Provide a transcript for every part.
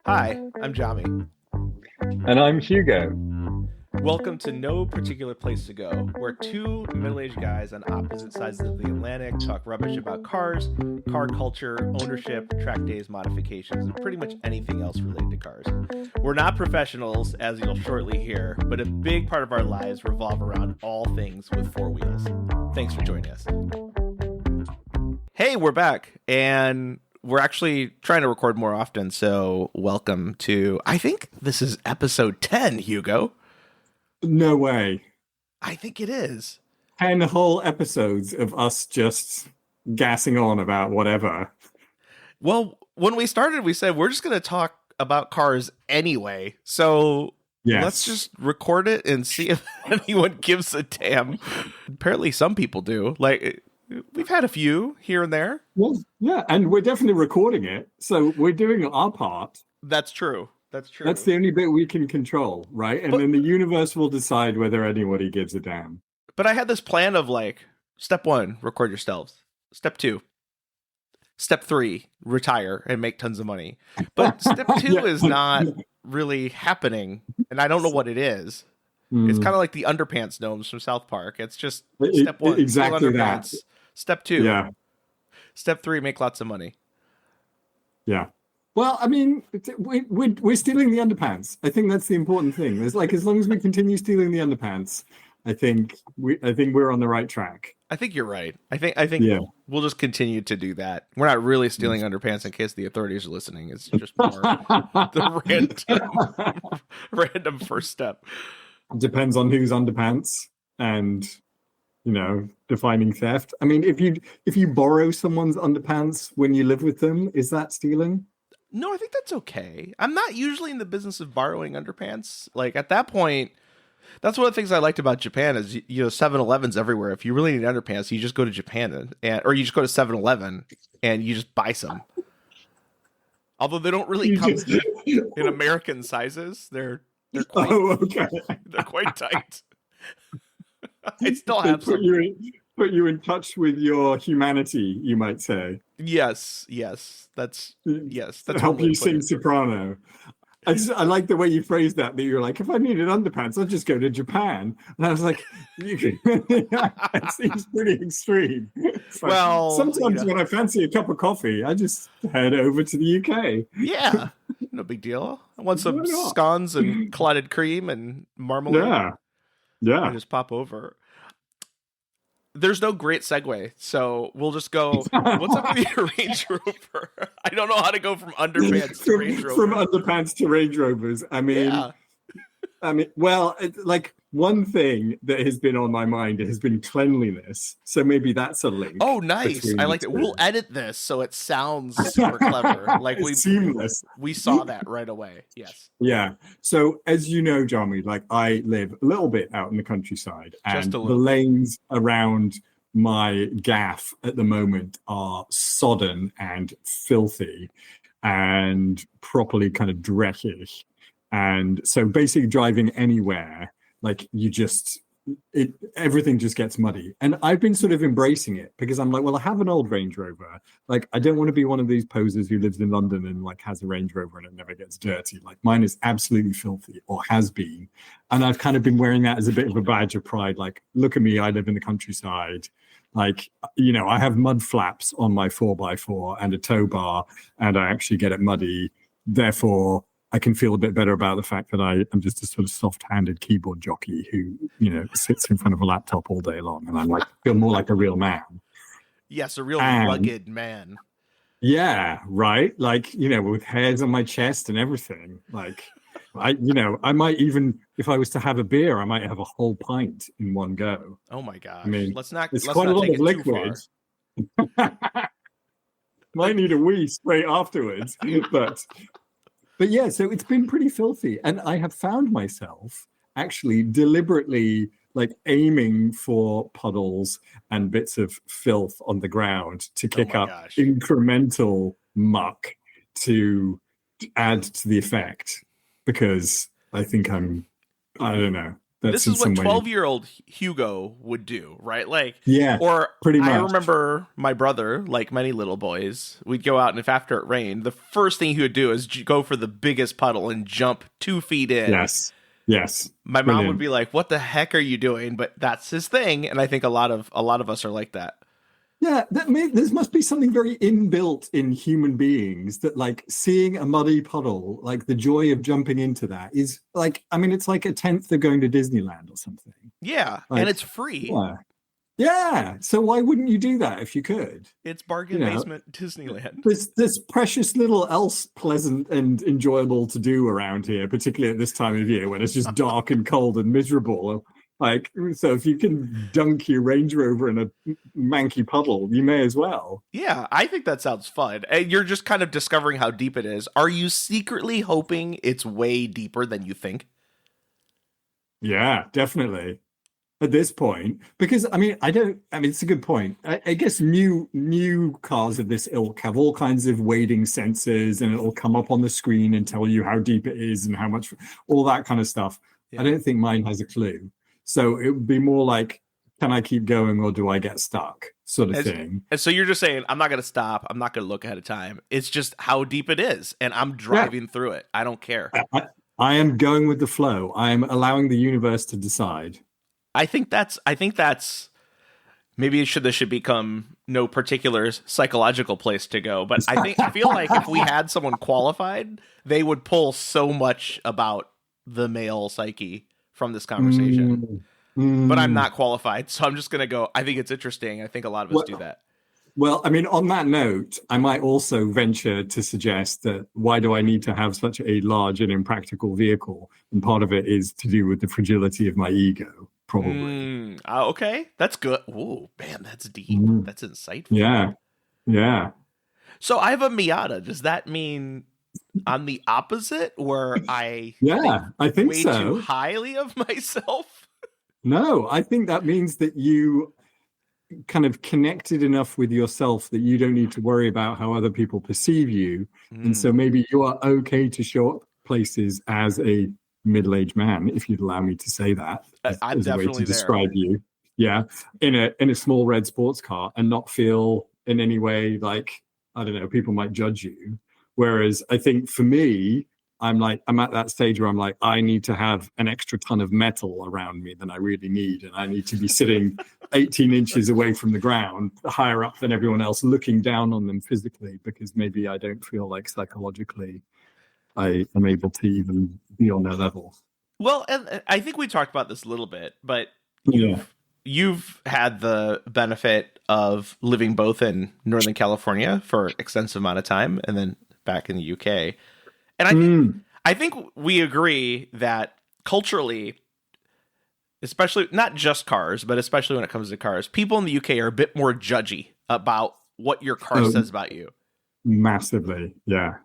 Hi, I'm Jami. And I'm Hugo. Welcome to No Particular Place to Go, where two middle-aged guys on opposite sides of the Atlantic talk rubbish about cars, car culture, ownership, track days, modifications, and pretty much anything else related to cars. We're not professionals, as you'll shortly hear, but a big part of our lives revolve around all things with four wheels. Thanks for joining us. Hey, we're back, and we're actually trying to record more often, so welcome to, I think this is episode 10, Hugo. No way. I think it is. 10 whole episodes of us just gassing on about whatever. Well, when we started, we said we're just going to talk about cars anyway, so Yes. let's just record it and see if anyone gives a damn. Apparently some people do. Like, we've had a few here and there. Well, yeah, and we're definitely recording it, so we're doing our part. That's true. That's true. That's the only bit we can control, right? And then the universe will decide whether anybody gives a damn. But I had this plan of like, step 1, record yourselves. Step 2, step 3, retire and make tons of money. But step 2 is not really happening, and I don't know what it is. It's kind of like the underpants gnomes from South Park. It's just step 1, exactly underpants. that. Step 2, yeah. Step 3, make lots of money. Yeah. Well, I mean, we're stealing the underpants. I think that's the important thing. There's like, as long as we continue stealing the underpants, I think we're on the right track. I think you're right. I think we'll just continue to do that. We're not really stealing underpants in case the authorities are listening. It's just more the random first step. Depends on whose underpants and, defining theft. I mean, if you borrow someone's underpants when you live with them, is that stealing? No, I think that's okay. I'm not usually in the business of borrowing underpants. Like, at that point, that's one of the things I liked about Japan is, 7-Elevens everywhere. If you really need underpants, you just go to Japan or you just go to 7-Eleven and you just buy some. Although they don't really come in American sizes. They're quite tight. I still have some. Put you in touch with your humanity, you might say. Yes. That's help you sing soprano. I like the way you phrased that you're like, if I needed underpants, I'd just go to Japan. And I was like, it seems pretty extreme. Well, sometimes when I fancy a cup of coffee, I just head over to the UK. Yeah, no big deal. I want some scones and clotted cream and marmalade. Yeah. I just pop over. There's no great segue, so we'll just go. What's up with your Range Rover? I don't know how to go from underpants to Range Rover. From underpants to Range Rovers. Well, like one thing that has been on my mind has been cleanliness. So maybe that's a link. Oh, nice! I like it. We'll edit this so it sounds super clever. Like seamless. We saw that right away. Yes. Yeah. So as you know, Jami, like I live a little bit out in the countryside, and the lanes around my gaff at the moment are sodden and filthy and properly kind of dreckage. And so basically driving anywhere, like everything just gets muddy. And I've been sort of embracing it because I'm like, well, I have an old Range Rover. Like, I don't want to be one of these posers who lives in London and like has a Range Rover and it never gets dirty. Like mine is absolutely filthy, or has been. And I've kind of been wearing that as a bit of a badge of pride. Like, look at me, I live in the countryside. Like, I have mud flaps on my 4x4 and a tow bar, and I actually get it muddy. Therefore, I can feel a bit better about the fact that I am just a sort of soft-handed keyboard jockey who, sits in front of a laptop all day long, and I'm like, feel more like a real man. Yes, a real rugged man. Yeah, right. Like, with hairs on my chest and everything. Like, I might even, if I was to have a beer, I might have a whole pint in one go. Oh my gosh! I mean, let's not a lot of take liquid. Might need a wee straight afterwards, But yeah, so it's been pretty filthy. And I have found myself actually deliberately like aiming for puddles and bits of filth on the ground to kick up incremental muck to add to the effect. Because I think I don't know. This That's in is what some way. 12-year-old Hugo would do, right? Like, Yeah, or pretty I much. remember my brother, like many little boys, we'd go out, and if after it rained, the first thing he would do is go for the biggest puddle and jump 2 feet in. Yes. Yes. My mom would Brilliant. be like, "What the heck are you doing?" But that's his thing, and I think a lot of us are like that. Yeah, there must be something very inbuilt in human beings that, like, seeing a muddy puddle, like the joy of jumping into that is like, I mean, it's like a tenth of going to Disneyland or something. Yeah, and Like, it's free. yeah, yeah. So why wouldn't you do that if you could? It's You bargain know, basement Disneyland. there's precious little else pleasant and enjoyable to do around here, particularly at this time of year when it's just dark and cold and miserable. Like, so if you can dunk your Range Rover in a manky puddle, you may as well. Yeah, I think that sounds fun. And you're just kind of discovering how deep it is. Are you secretly hoping it's way deeper than you think? Yeah, definitely. At this point, because I mean, it's a good point. I guess new cars of this ilk have all kinds of wading sensors, and it'll come up on the screen and tell you how deep it is and how much, all that kind of stuff. Yeah. I don't think mine has a clue. So it would be more like, can I keep going or do I get stuck, sort of thing. And so you're just saying, I'm not going to stop. I'm not going to look ahead of time. It's just how deep it is, and I'm driving through it. I don't care. I am going with the flow. I am allowing the universe to decide. I think that's maybe this should become no particular psychological place to go. But I feel like if we had someone qualified, they would pull so much about the male psyche from this conversation. But I'm not qualified, so I'm just gonna go. I think it's interesting. I think a lot of us do that. Well, I mean, on that note, I might also venture to suggest that why do I need to have such a large and impractical vehicle? And part of it is to do with the fragility of my ego. Probably. Okay, that's good. Oh man, that's deep. That's insightful. Yeah, yeah. So I have a Miata. Does that mean I'm the opposite, where I think way so. too highly of myself? No, I think that means that you kind of connected enough with yourself that you don't need to worry about how other people perceive you, and so maybe you are okay to show up places as a middle-aged man, if you'd allow me to say that, I'm as a way definitely to describe you. Yeah, in a small red sports car, and not feel in any way like, I don't know, people might judge you. Whereas I think for me, I'm at that stage where I'm like, I need to have an extra ton of metal around me than I really need, and I need to be sitting 18 inches away from the ground, higher up than everyone else, looking down on them physically, because maybe I don't feel like psychologically I am able to even be on their level. Well, and I think we talked about this a little bit, but you've had the benefit of living both in Northern California for an extensive amount of time and then back in the UK. And I think we agree that culturally, especially not just cars, but especially when it comes to cars, people in the UK are a bit more judgy about what your car says about you. Massively. Yeah.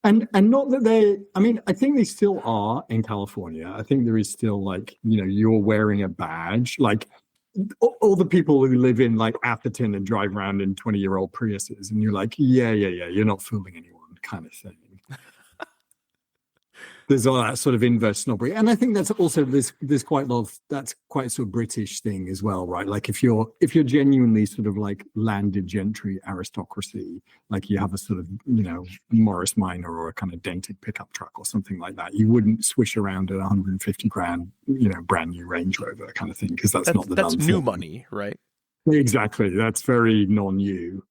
And not that they, I mean, I think they still are in California. I think there is still, like, you're wearing a badge, like all the people who live in like Atherton and drive around in 20-year-old Priuses, and you're like, yeah, you're not fooling anyone, kind of thing. There's all that sort of inverse snobbery, and I think that's also there's quite a lot of that's quite a sort of British thing as well, right? Like if you're genuinely sort of like landed gentry aristocracy, like you have a sort of Morris Minor or a kind of dented pickup truck or something like that, you wouldn't swish around at 150 grand, brand new Range Rover kind of thing, because that's not the that's new money, right? Exactly, that's very non-you.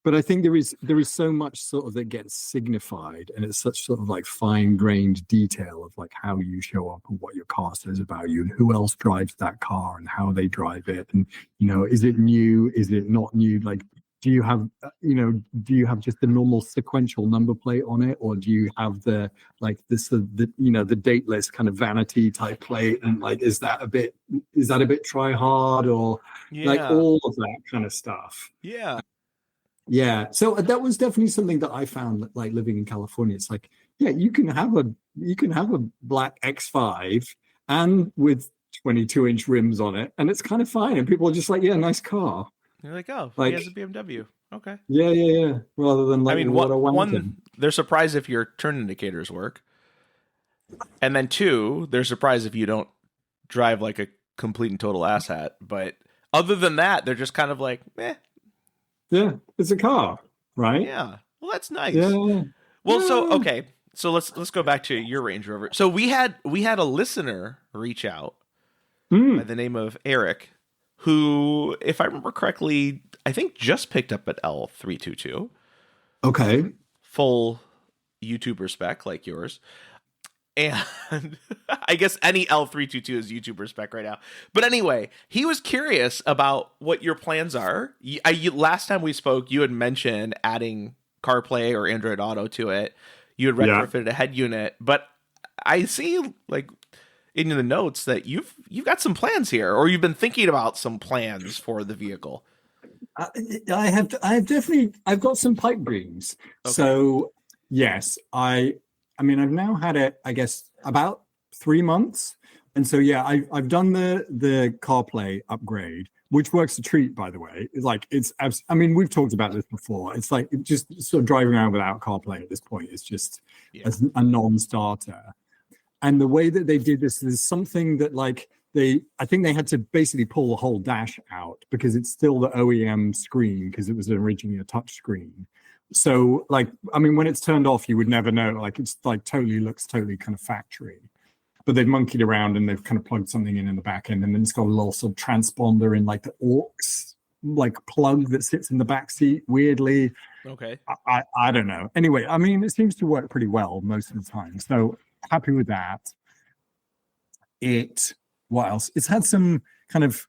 But I think there is so much sort of that gets signified, and it's such sort of like fine-grained detail of like how you show up and what your car says about you and who else drives that car and how they drive it, and is it new, is it not new, like do you have just the normal sequential number plate on it, or do you have the dateless kind of vanity type plate, and like is that a bit try hard, or like all of that kind of stuff. Yeah, so that was definitely something that I found, like living in California. It's like, yeah, you can have a black X5 and with 22-inch rims on it, and it's kind of fine. And people are just like, yeah, nice car. You're like, oh, he has a BMW. Okay. Yeah. Rather than like, I mean, one, they're surprised if your turn indicators work. And then two, they're surprised if you don't drive like a complete and total asshat. But other than that, they're just kind of like, eh, Yeah, it's a car, right? yeah. Well, that's nice. Yeah, Well, so yeah. okay, so let's go back to your Range Rover. So we had a listener reach out by Mm, the name of Eric, who, if I remember correctly, I think just picked up an L322, okay. full YouTuber spec like yours. And I guess any L322 is YouTuber spec right now. But anyway, he was curious about what your plans are. Last time we spoke, you had mentioned adding CarPlay or Android Auto to it. You had Yeah. retrofitted a head unit, but I see like in the notes that you've got some plans here, or you've been thinking about some plans for the vehicle. I, I have definitely, I've got some pipe dreams. Okay. So yes, I mean, I've now had it, I guess, about 3 months. And so, yeah, I've done the CarPlay upgrade, which works a treat, by the way. It's like, I mean, we've talked about this before. It's like just sort of driving around without CarPlay at this point is just Yeah. a non-starter. And the way that they did this is something that like I think they had to basically pull the whole dash out because it's still the OEM screen because it was originally a touch screen. So like, I mean, when it's turned off, you would never know. Like it's like totally looks totally kind of factory. But they've monkeyed around and they've kind of plugged something in the back end, and then it's got a little sort of transponder in like the aux like plug that sits in the back seat. Weirdly, Okay. I don't know. Anyway, I mean, it seems to work pretty well most of the time. So happy with that. What else? It's had some kind of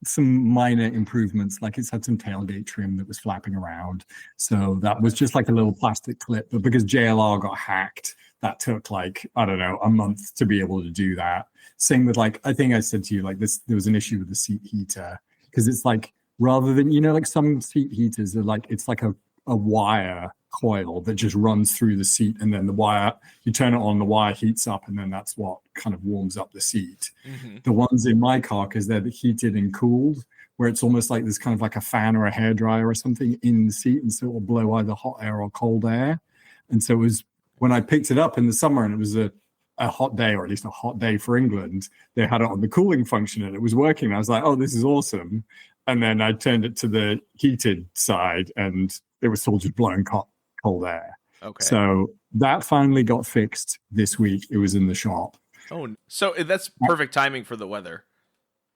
some minor improvements, like it's had some tailgate trim that was flapping around. So that was just like a little plastic clip. But because JLR got hacked, that took like, I don't know, a month to be able to do that. Same with like, I think I said to you, like this, there was an issue with the seat heater because it's like, rather than, like some seat heaters are like, it's like a wire coil that just runs through the seat, and then the wire, you turn it on, the wire heats up, and then that's what kind of warms up the seat. Mm-hmm. The ones in my car, because they're heated and cooled, where it's almost like there's kind of like a fan or a hairdryer or something in the seat, and so it will blow either hot air or cold air. And so it was when I picked it up in the summer, and it was a hot day, or at least a hot day for England, they had it on the cooling function and it was working. I was like, oh, this is awesome. And then I turned it to the heated side and it was still just blowing cold air. Okay. So that finally got fixed this week. It was in the shop. Oh, so that's perfect timing for the weather.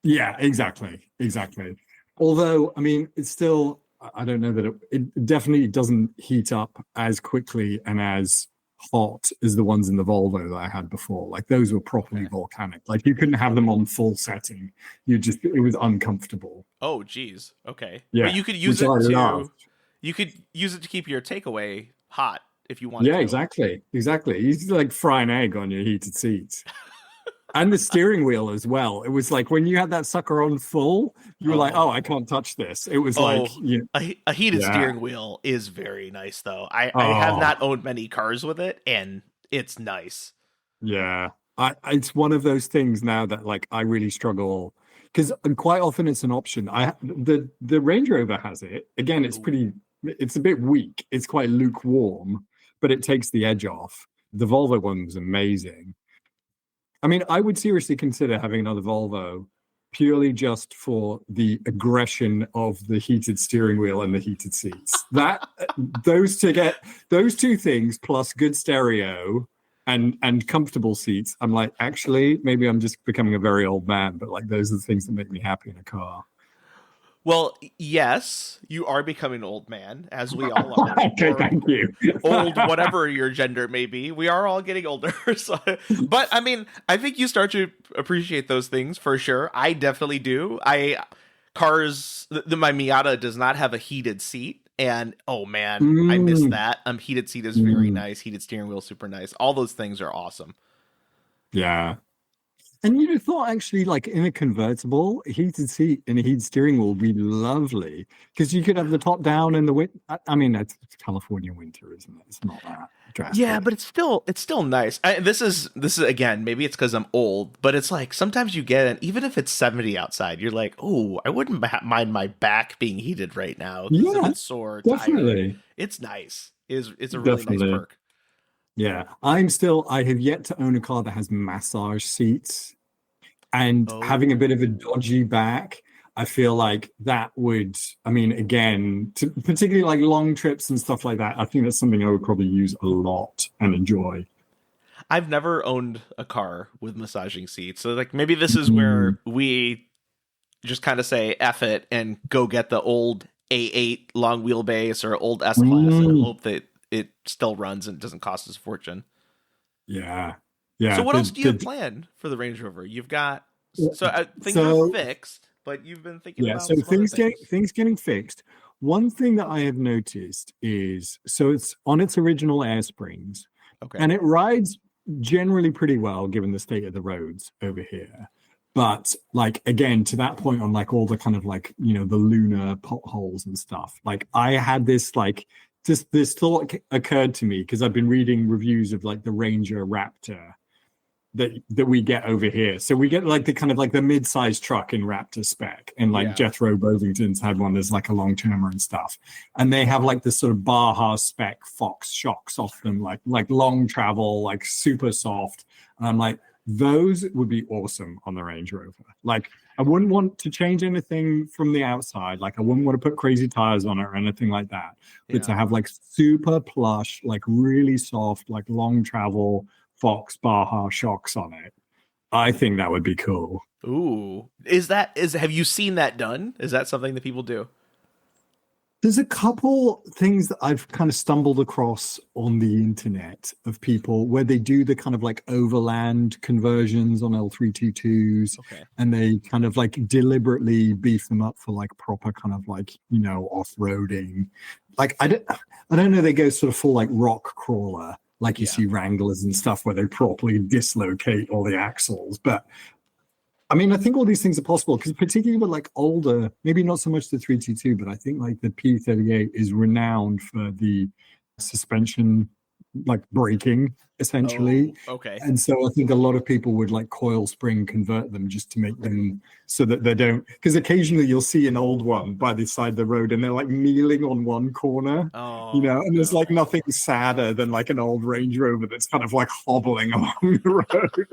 Yeah, exactly. Although, I mean, it's still, I don't know that it definitely doesn't heat up as quickly and as hot as the ones in the Volvo that I had before. Like those were properly volcanic. Like you couldn't have them on full setting. It was uncomfortable. Oh, geez. Okay. Yeah, But you could use it to keep your takeaway hot if you wanted Yeah, to. exactly. You could like fry an egg on your heated seats. And the steering wheel as well. It was like when you had that sucker on full, you were like, oh, I can't touch this. It was like, a heated yeah. steering wheel is very nice, though. I have not owned many cars with it, and it's nice. Yeah. It's one of those things now that like I really struggle because quite often it's an option. The Range Rover has it. Again, it's a bit weak. It's quite lukewarm, but it takes the edge off. The Volvo one was amazing. I mean, I would seriously consider having another Volvo purely just for the aggression of the heated steering wheel and the heated seats. Those two things plus good stereo and comfortable seats. I'm like, actually, maybe I'm just becoming a very old man, but like those are the things that make me happy in a car. Well, yes, you are becoming an old man, as we all are. Okay, thank you. Old, whatever your gender may be. We are all getting older. So, but I mean, I think you start to appreciate those things for sure. I definitely do. My Miata does not have a heated seat. And oh man, I miss that. Heated seat is very nice. Heated steering wheel, super nice. All those things are awesome. Yeah. And thought actually like in a convertible, a heated seat and a heated steering wheel would be lovely because you could have the top down in the winter. I mean, it's California winter, isn't it? It's not that drastic. Yeah, but it's still nice. This is again, maybe it's because I'm old, but it's like sometimes you get it, even if it's 70 outside, you're like, oh, I wouldn't mind my back being heated right now. Yeah, if it's sore, definitely. tired. It's nice. It's a really nice perk. Yeah, I have yet to own a car that has massage seats, and having a bit of a Oh. dodgy back. I feel like that would, I mean, again, particularly like long trips and stuff like that, I think that's something I would probably use a lot and enjoy. I've never owned a car with massaging seats. So like maybe this is Mm, where we just kind of say F it and go get the old A8 long wheelbase or old S class and mm, hope that it still runs and doesn't cost us a fortune. yeah, So yeah. what else do you have planned for the Range Rover? You've got things are So fixed, but you've been thinking yeah, so about some other things. things getting fixed. One thing that I have noticed is so it's on its original air springs, Okay. and it rides generally pretty well given the state of the roads over here. But like again, to that point on like all the kind of like, the lunar potholes and stuff, like I had this like just this thought occurred to me because I've been reading reviews of like the Ranger Raptor that we get over here. So we get like the kind of like the mid-sized truck in Raptor spec, and like Yeah. Jethro Bovington's had one that's like a long-termer and stuff. And they have like this sort of Baja spec Fox shocks off them, like long travel, like super soft. And I'm like, those would be awesome on the Range Rover. Like I wouldn't want to change anything from the outside. Like I wouldn't want to put crazy tires on it or anything like that. But Yeah. to have like super plush, like really soft, like long travel Fox Baja shocks on it. I think that would be cool. Ooh. Is have you seen that done? Is that something that people do? There's a couple things that I've kind of stumbled across on the internet of people where they do the kind of like overland conversions on L322s, Okay. and they kind of like deliberately beef them up for like proper kind of like, off-roading. Like I don't know, they go sort of full like rock crawler like you Yeah. see Wranglers and stuff where they properly dislocate all the axles. But I mean, I think all these things are possible because particularly with like older, maybe not so much the 322, but I think like the P38 is renowned for the suspension like braking essentially. Oh, okay. And so I think a lot of people would like coil spring convert them just to make them so that they don't, because occasionally you'll see an old one by the side of the road and they're like kneeling on one corner, Oh and there's like no. nothing sadder than like an old Range Rover that's kind of like hobbling along the road.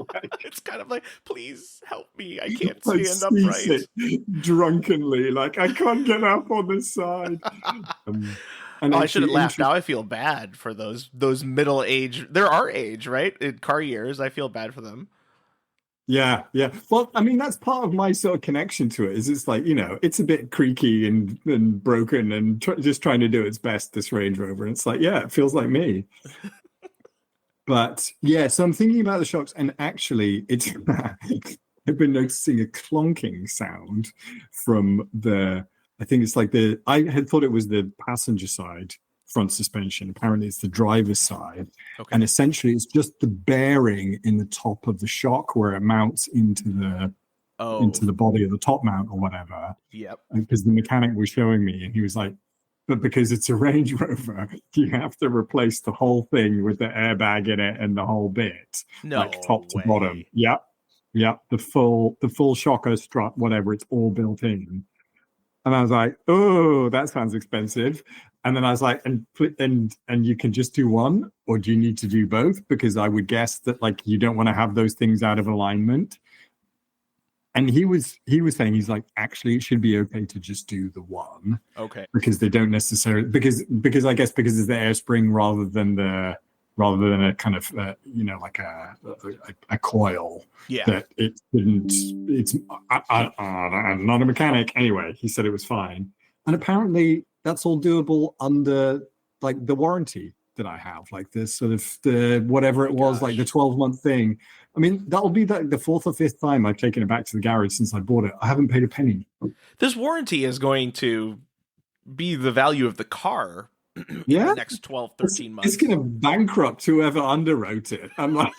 It's kind of like, please help me. I can't Like stand upright. seasick drunkenly, like I can't get up on this side. Um, and Oh, I should have actually, laughed. Now I feel bad for those middle age. They're our age, right? In car years, I feel bad for them. yeah, yeah. Well, I mean, that's part of my sort of connection to it. Is it's like it's a bit creaky and broken and just trying to do its best. This Range Rover, and it's like, yeah, it feels like me. But yeah, so I'm thinking about the shocks, and actually, it's I've been noticing a clonking sound from the. I think it's like I had thought it was the passenger side front suspension. Apparently, it's the driver's side, Okay. and essentially, it's just the bearing in the top of the shock where it mounts into Oh, the body of the top mount or whatever. yep. Because the mechanic was showing me, and he was like, but because it's a Range Rover, you have to replace the whole thing with the airbag in it and the whole bit, like No top to bottom. way. Yep, yep. The full shocker strut, whatever, it's all built in. And I was like, oh, that sounds expensive. And then I was like, and you can just do one, or do you need to do both? Because I would guess that like you don't want to have those things out of alignment. And he was saying he's like, actually, it should be okay to just do the one Okay. because they don't necessarily because I guess because it's the air spring rather than a kind of like a coil Yeah. that it didn't. I'm not a mechanic anyway. He said it was fine, and apparently that's all doable under like the warranty that I have, like this sort of the whatever it was, like the Gosh. 12-month thing. I mean, that'll be the fourth or fifth time I've taken it back to the garage since I bought it. I haven't paid a penny. This warranty is going to be the value of the car in the Yeah, next 12, it's, 13 it's months. going to bankrupt whoever underwrote it. I'm like,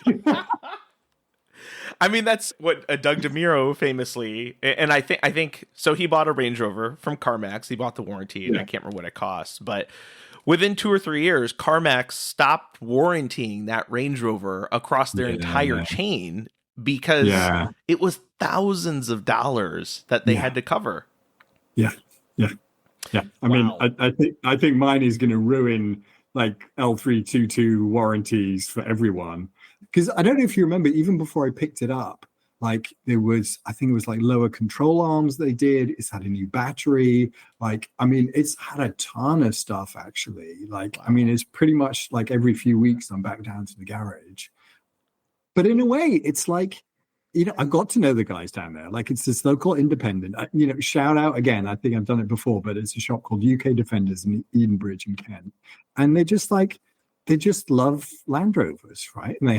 I mean, that's what Doug DeMuro famously, and I think so. He bought a Range Rover from CarMax. He bought the warranty, and I yeah, can't remember what it costs, but within 2 or 3 years, CarMax stopped warrantying that Range Rover across their entire yeah, chain because yeah, it was thousands of dollars that they yeah, had to cover. yeah, yeah, yeah. I mean, Wow. I think mine is going to ruin like L322 warranties for everyone. Because I don't know if you remember, even before I picked it up, like there was, I think it was like lower control arms they did. It's had a new battery. Like, I mean, it's had a ton of stuff actually. Like, I mean, it's pretty much like every few weeks I'm back down to the garage. But in a way, it's like, I got to know the guys down there. Like it's this local independent, shout out again. I think I've done it before, but it's a shop called UK Defenders in Edenbridge in Kent. And they just love Land Rovers, right? And they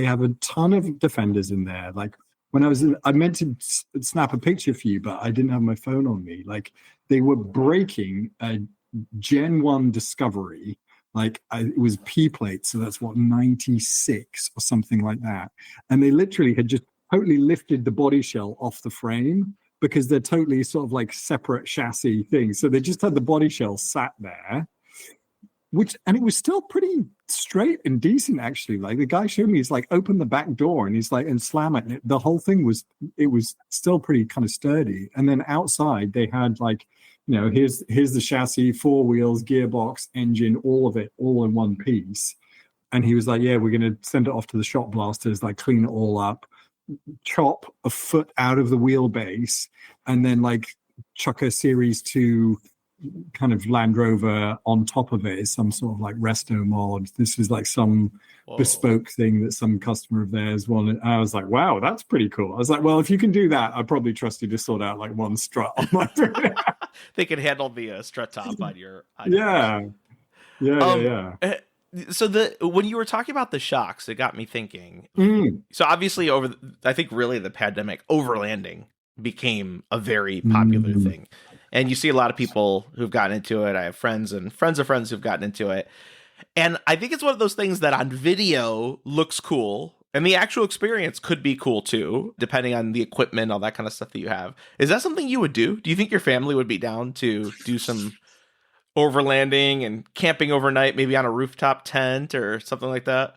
have a ton of Defenders in there. Like when I meant to snap a picture for you, but I didn't have my phone on me. Like they were breaking a Gen 1 Discovery. Like it was P plate, so that's what, 96 or something like that. And they literally had just totally lifted the body shell off the frame because they're totally sort of like separate chassis things. So they just had the body shell sat there, and it was still pretty straight and decent actually. Like the guy showed me, he's like, open the back door and he's like, and slam it. And the whole thing was still pretty kind of sturdy. And then outside they had like, here's the chassis, 4 wheels, gearbox, engine, all of it, all in one piece. And he was like, yeah, we're going to send it off to the shop blasters, like clean it all up, chop a foot out of the wheelbase, and then like chuck a Series 2 kind of Land Rover on top of it is some sort of like resto mod. This is like some bespoke thing that some customer of theirs wanted. I was like, wow, that's pretty cool. I was like, well, if you can do that, I'd probably trust you to sort out like one strut on my They can handle the strut top on your yeah. So when you were talking about the shocks, it got me thinking. So obviously I think really the pandemic, overlanding became a very popular thing. And you see a lot of people who've gotten into it. I have friends and friends of friends who've gotten into it. And I think it's one of those things that on video looks cool. And the actual experience could be cool too, depending on the equipment, all that kind of stuff that you have. Is that something you would do? Do you think your family would be down to do some overlanding and camping overnight, maybe on a rooftop tent or something like that?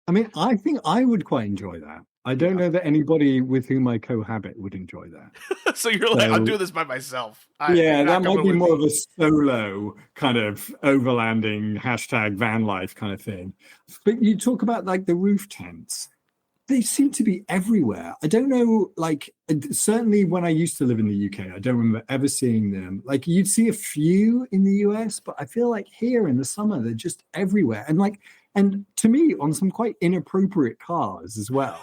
I mean, I think I would quite enjoy that. I don't know that anybody with whom I cohabit would enjoy that. So you're like, I'll do this by myself. That might be more of a solo kind of overlanding #van life kind of thing. But you talk about like the roof tents. They seem to be everywhere. I don't know, like certainly when I used to live in the UK, I don't remember ever seeing them. Like you'd see a few in the US, but I feel like here in the summer, they're just everywhere. And to me, on some quite inappropriate cars as well.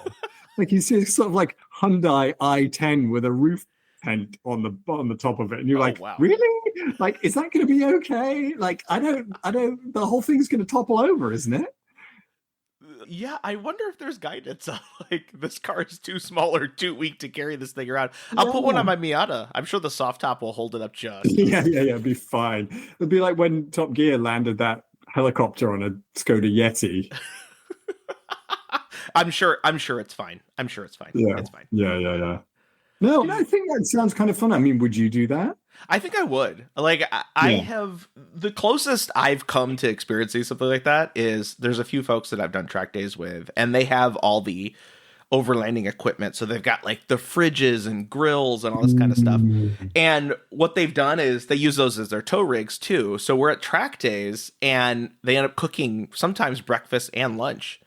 Like you see sort of like Hyundai i10 with a roof tent on the top of it, and you're like, wow. Really? Like, is that going to be okay? Like, I don't. The whole thing's going to topple over, isn't it? Yeah, I wonder if there's guidance on like this car is too small or too weak to carry this thing around. I'll put one on my Miata. I'm sure the soft top will hold it up just. Yeah, it'll be fine. It'll be like when Top Gear landed that helicopter on a Skoda Yeti. I'm sure it's fine. Yeah. It's fine. Yeah. No, I think that sounds kind of fun. I mean, would you do that? I think I would. Like, I have the closest I've come to experiencing something like that is there's a few folks that I've done track days with, and they have all the overlanding equipment. So they've got like the fridges and grills and all this kind of stuff. And what they've done is they use those as their tow rigs too. So we're at track days and they end up cooking sometimes breakfast and lunch.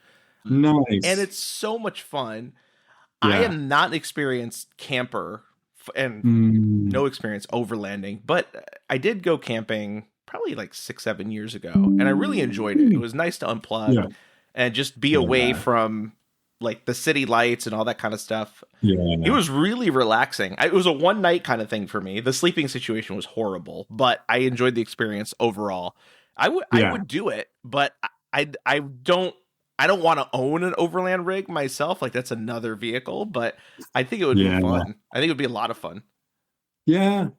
Nice. And it's so much fun. Yeah. I am not an experienced camper and no experience overlanding, but I did go camping probably like 6-7 years ago, and I really enjoyed it. It was nice to unplug and just be away from like the city lights and all that kind of stuff. It was really relaxing. It was a one night kind of thing for me. The sleeping situation was horrible, but I enjoyed the experience overall. I would do it, but I don't want to own an overland rig myself. Like that's another vehicle, but I think it would be fun. I think it would be a lot of fun. Yeah.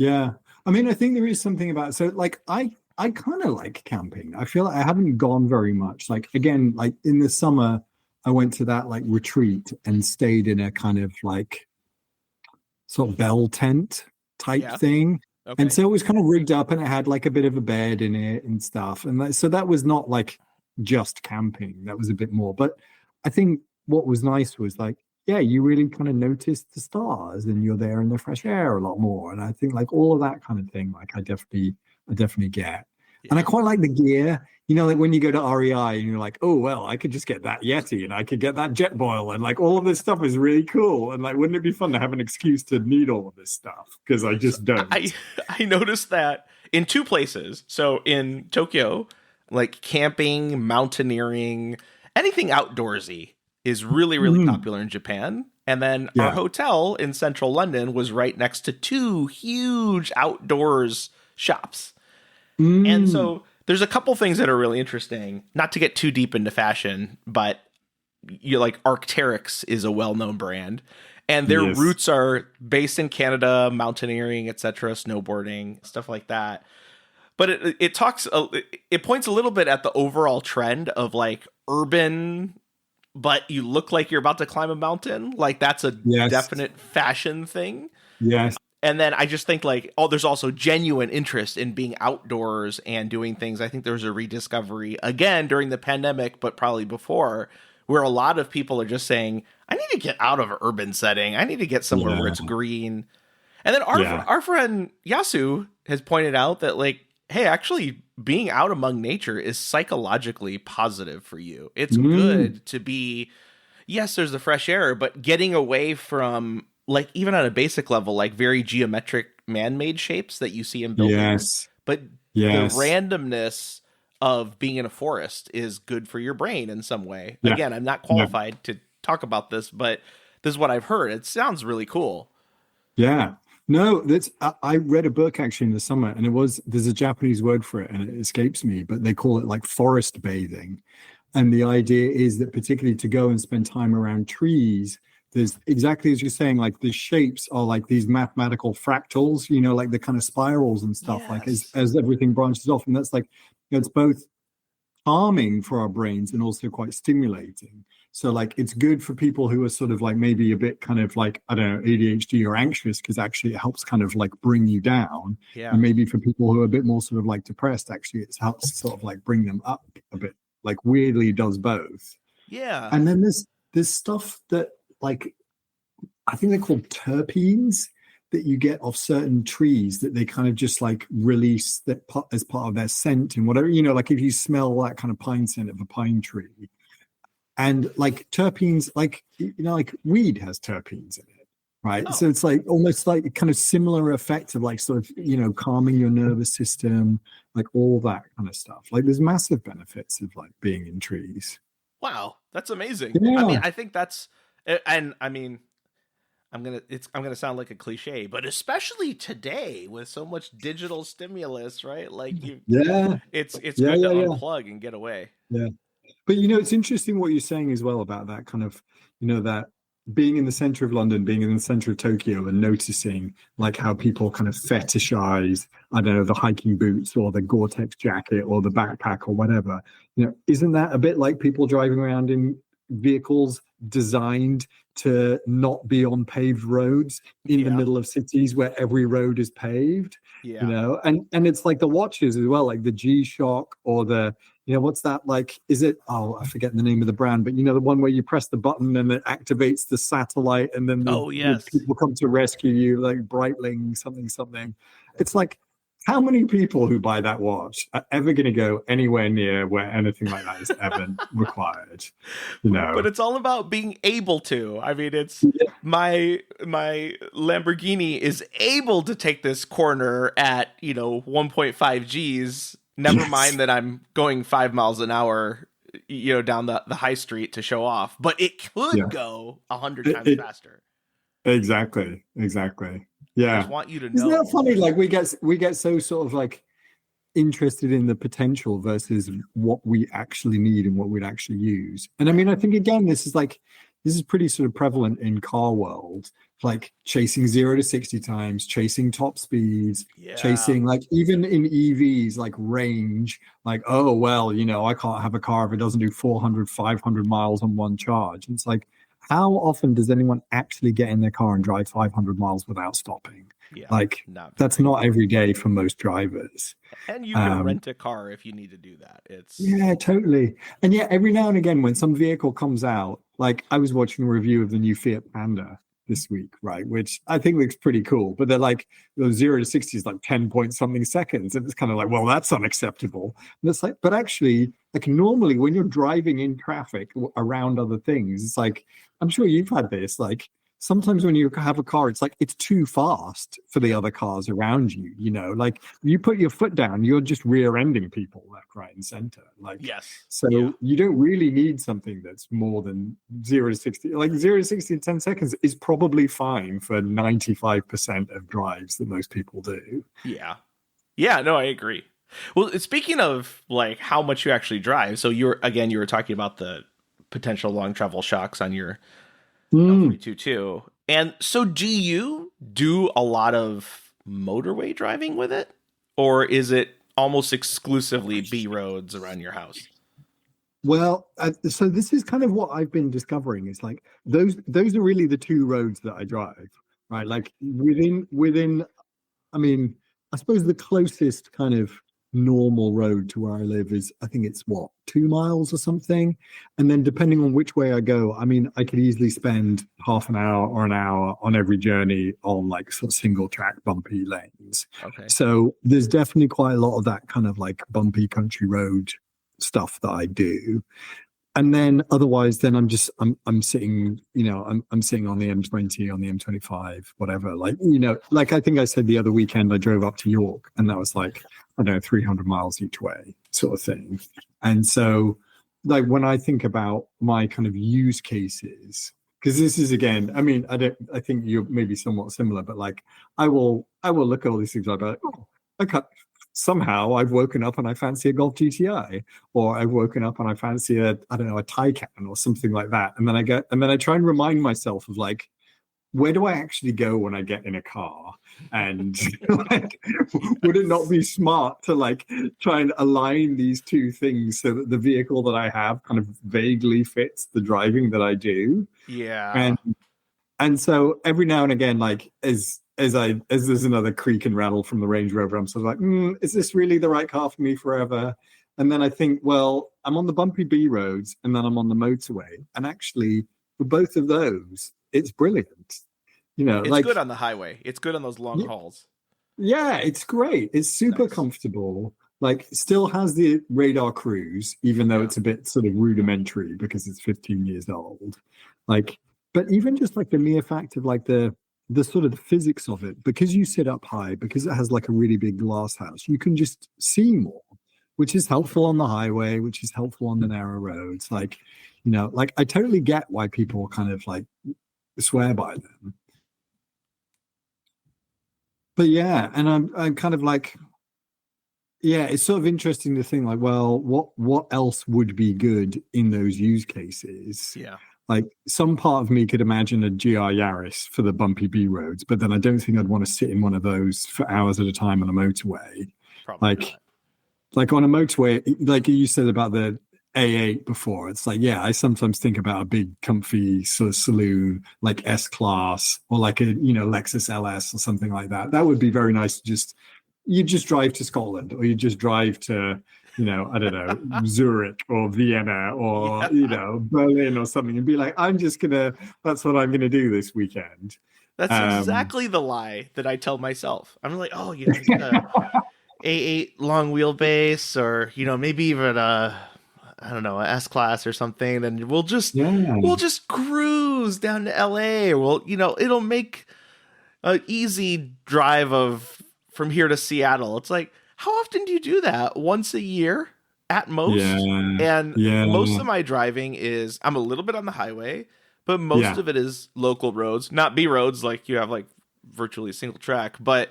I mean, I think there is something about, so like, I kind of like camping. I feel like I haven't gone very much. Like, again, like in the summer, I went to that like retreat and stayed in a kind of like sort of bell tent type thing. Okay. And so it was kind of rigged up and it had like a bit of a bed in it and stuff. And so that was not like just camping. That was a bit more. But I think what was nice was like, you really kind of noticed the stars and you're there in the fresh air a lot more. And I think like all of that kind of thing, like I definitely get. And I Yeah. quite like the gear. You know, like when you go to REI and you're like, oh, well, I could just get that Yeti and I could get that Jetboil. And like all of this stuff is really cool. And like, wouldn't it be fun to have an excuse to need all of this stuff? Because I So just don't. I noticed that in two places. So in Tokyo, like camping, mountaineering, anything outdoorsy is really, really Mm, popular in Japan. And then our yeah. hotel in central London was right next to two huge outdoors shops. And Mm, so there's a couple things that are really interesting, not to get too deep into fashion, but you like Arc'teryx is a well-known brand, and their yes. roots are based in Canada, mountaineering, etc., snowboarding, stuff like that. But it talks it points a little bit at the overall trend of like urban, but you look like you're about to climb a mountain. Like that's a Yes. definite fashion thing. Yes. And then I just think like, oh, there's also genuine interest in being outdoors and doing things. I think there was a rediscovery again during the pandemic, but probably before, where a lot of people are just saying, I need to get out of an urban setting. I need to get somewhere where Yeah. it's green. And then Yeah. our friend Yasu has pointed out that like, hey, actually being out among nature is psychologically positive for you. It's Mm, good to be, yes, there's the fresh air, but getting away from like even on a basic level, like very geometric man-made shapes that you see in buildings, yes. but the Yes. randomness of being in a forest is good for your brain in some way. Yeah. Again, I'm not Yeah. qualified to talk about this, but this is what I've heard. It sounds really cool. Yeah. No, that's I read a book actually in the summer, and it was there's a Japanese word for it, and it escapes me, but they call it like forest bathing. And the idea is that particularly to go and spend time around trees, there's exactly as you're saying, like the shapes are like these mathematical fractals, you know, like the kind of spirals and stuff, like Yes. as everything branches off. And that's like it's both calming for our brains and also quite stimulating. So like it's good for people who are sort of like maybe a bit kind of like, I don't know, ADHD or anxious, because actually it helps kind of like bring you down. Yeah. And maybe for people who are a bit more sort of like depressed, actually it helps sort of like bring them up a bit. Like weirdly does both. Yeah. And then there's stuff that like I think they're called terpenes that you get off certain trees that they kind of just like release that as part of their scent and whatever, you know, like if you smell that kind of pine scent of a pine tree and like terpenes, like, you know, like weed has terpenes in it, right? Oh, So it's like almost like kind of similar effect of like sort of, you know, calming your nervous system, like all that kind of stuff. Like there's massive benefits of like being in trees. wow. That's amazing. I mean, Yeah. I think that's and I mean, I'm gonna sound like a cliche, but especially today with so much digital stimulus, right? Like you Yeah. it's Yeah. good to Yeah. Yeah. unplug and get away. Yeah. But you know, it's interesting what you're saying as well about that kind of, you know, that being in the center of London, being in the center of Tokyo, and noticing like how people kind of fetishize, I don't know, the hiking boots or the Gore-Tex jacket or the backpack or whatever. You know, isn't that a bit like people driving around in vehicles designed to not be on paved roads in the Yeah. middle of cities where every road is paved? You Yeah. know, and it's like the watches as well, like the G-Shock or the, you know, what's that like? Is it, oh, I forget the name of the brand, but you know, the one where you press the button and it activates the satellite and then Oh, the yes. people come to rescue you, like Breitling, something, something. It's like, how many people who buy that watch are ever going to go anywhere near where anything like that is ever required? You But know? it's all about being able to. I mean, it's my Lamborghini is able to take this corner at, 1.5 Gs. Never Yes. mind that I'm going 5 miles an hour, down the high street to show off, but it Yeah. could go 100 It, times it, faster. exactly. Exactly. I just Yeah. want you to Isn't that know. funny? Like we get so sort of like interested in the potential versus what we actually need and what we'd actually use. And I mean, I think again, this is pretty sort of prevalent in car world, like chasing 0 to 60 times, chasing top speeds, Yeah. chasing like even in EVs, like range, like, oh, well, you know, I can't have a car if it doesn't do 400, 500 miles on one charge. And it's like, how often does anyone actually get in their car and drive 500 miles without stopping? Yeah. Like, Not that's very. not every day for most drivers. And you can Um, rent a car if you need to do that. It's yeah, totally. And yet, every now and again, when some vehicle comes out, like I was watching a review of the new Fiat Panda this week, right? Which I think looks pretty cool. But they're like, 0 to 60 is like 10 point something seconds. And it's kind of like, well, that's unacceptable. And it's like, but actually, like normally when you're driving in traffic around other things, it's like, I'm sure you've had this, like sometimes when you have a car, it's like it's too fast for the other cars around you, like you put your foot down, you're just rear-ending people left, right, and center. Like, yes. So you don't really need something that's more than 0 to 60. Like 0 to 60 in 10 seconds is probably fine for 95% of drives that most people do. Yeah. Yeah, no, I agree. Well, speaking of like how much you actually drive, so you were talking about the potential long travel shocks on your L42 too. And so do you do a lot of motorway driving with it? Or is it almost exclusively B roads around your house? Well, so this is kind of what I've been discovering. Is like those are really the two roads that I drive, right? Like within, I mean, I suppose the closest kind of normal road to where I live is, I think it's 2 miles or something. And then depending on which way I go, I mean, I could easily spend half an hour or an hour on every journey on like sort of single track bumpy lanes. Okay. So there's definitely quite a lot of that kind of like bumpy country road stuff that I do. And then otherwise, then I'm sitting, I'm sitting on the M20, on the M25, whatever. Like, like I think I said the other weekend, I drove up to York, and that was like, I don't know, 300 miles each way, sort of thing. And so, like, when I think about my kind of use cases, because this is again, I mean, I think you're maybe somewhat similar, but like, I will look at all these things. I'll be like, oh, somehow I've woken up and I fancy a Golf GTI, or I've woken up and I fancy a Taycan or something like that. And then I try and remind myself of like, where do I actually go when I get in a car? And like, would it not be smart to like try and align these two things so that the vehicle that I have kind of vaguely fits the driving that I do? Yeah. And so every now and again, like as there's another creak and rattle from the Range Rover, I'm sort of like, is this really the right car for me forever? And then I think, well, I'm on the bumpy B roads and then I'm on the motorway. And actually, for both of those, it's brilliant. It's like good on the highway. It's good on those long hauls. Yeah, it's great. It's super comfortable. Like, still has the radar cruise, even though it's a bit sort of rudimentary because it's 15 years old. Like, but even just like the mere fact of like the sort of the physics of it, because you sit up high, because it has like a really big glass house, you can just see more, which is helpful on the highway, which is helpful on the narrow roads. Like, like I totally get why people kind of like swear by them. But yeah, and I'm kind of like, yeah, it's sort of interesting to think like, well, what else would be good in those use cases? Yeah. Like, some part of me could imagine a GR Yaris for the bumpy B roads, but then I don't think I'd want to sit in one of those for hours at a time on a motorway. Probably like on a motorway, like you said about the A8 before, it's like, yeah, I sometimes think about a big comfy sort of saloon like S-Class or like a Lexus LS or something like that. That would be very nice. You just drive to Scotland, or you just drive to I don't know, Zurich or Vienna or Berlin or something, and be like, that's what I'm gonna do this weekend. That's exactly the lie that I tell myself. I'm like, oh, just a A8 long wheelbase, or maybe even a S-Class or something, and we'll just cruise down to LA. Or it'll make an easy drive from here to Seattle. It's like, how often do you do that? Once a year at most? And most of my driving is, I'm a little bit on the highway, but most of it is local roads, not B roads like you have like virtually single track, but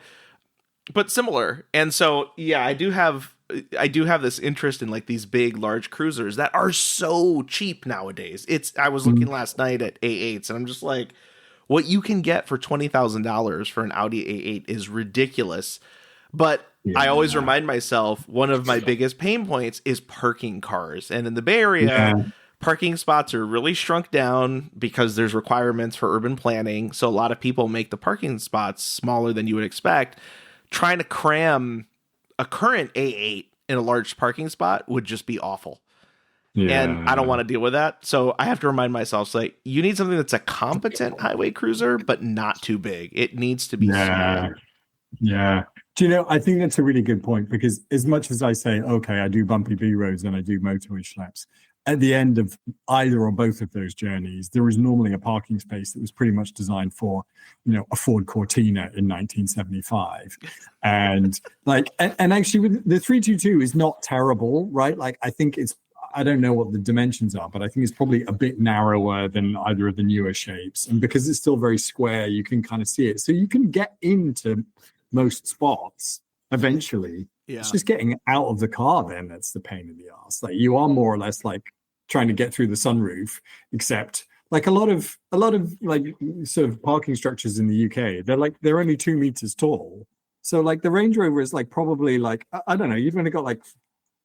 similar. And so, yeah, I do have this interest in like these big, large cruisers that are so cheap nowadays. I was looking last night at A8s, and I'm just like, what you can get for $20,000 for an Audi A8 is ridiculous. But I always remind myself, one of my biggest pain points is parking cars. And in the Bay Area, parking spots are really shrunk down because there's requirements for urban planning. So a lot of people make the parking spots smaller than you would expect. Trying to cram a current A8 in a large parking spot would just be awful. And I don't Yeah. want to deal with that. So I have to remind myself, like, you need something that's a competent highway cruiser, but not too big. It needs to be Yeah. small. Yeah. Do you know, I think that's a really good point because as much as I say, okay, I do bumpy B roads and I do motorway schleps, at the end of either or both of those journeys, there is normally a parking space that was pretty much designed for, a Ford Cortina in 1975. And and actually with the 322 is not terrible, right? Like I think I don't know what the dimensions are, but I think it's probably a bit narrower than either of the newer shapes. And because it's still very square, you can kind of see it. So you can get into most spots eventually. It's Yeah. just getting out of the car then that's the pain in the ass. Like you are more or less like trying to get through the sunroof, except like a lot of like sort of parking structures in the UK, they're only 2 meters tall. So like the Range Rover is like probably like I don't know, you've only got like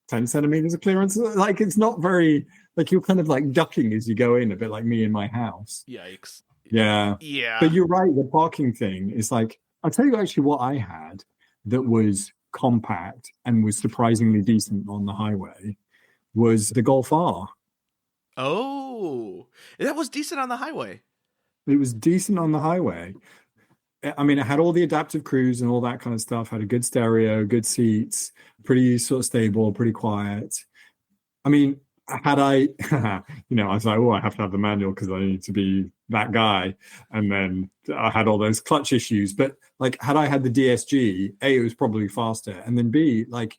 10 centimeters of clearance. Like it's not very like you're kind of like ducking as you go in, a bit like me in my house. Yikes. Yeah. Yeah. But you're right, the parking thing is like I'll tell you actually what I had that was compact and was surprisingly decent on the highway was the Golf R. Oh, that was decent on the highway. It was decent on the highway. I mean, it had all the adaptive cruise and all that kind of stuff, had a good stereo, good seats, pretty sort of stable, pretty quiet. I mean, had I, I was like, oh, I have to have the manual because I need to be that guy. And then I had all those clutch issues. But like, had I had the DSG, A, it was probably faster. And then B, like,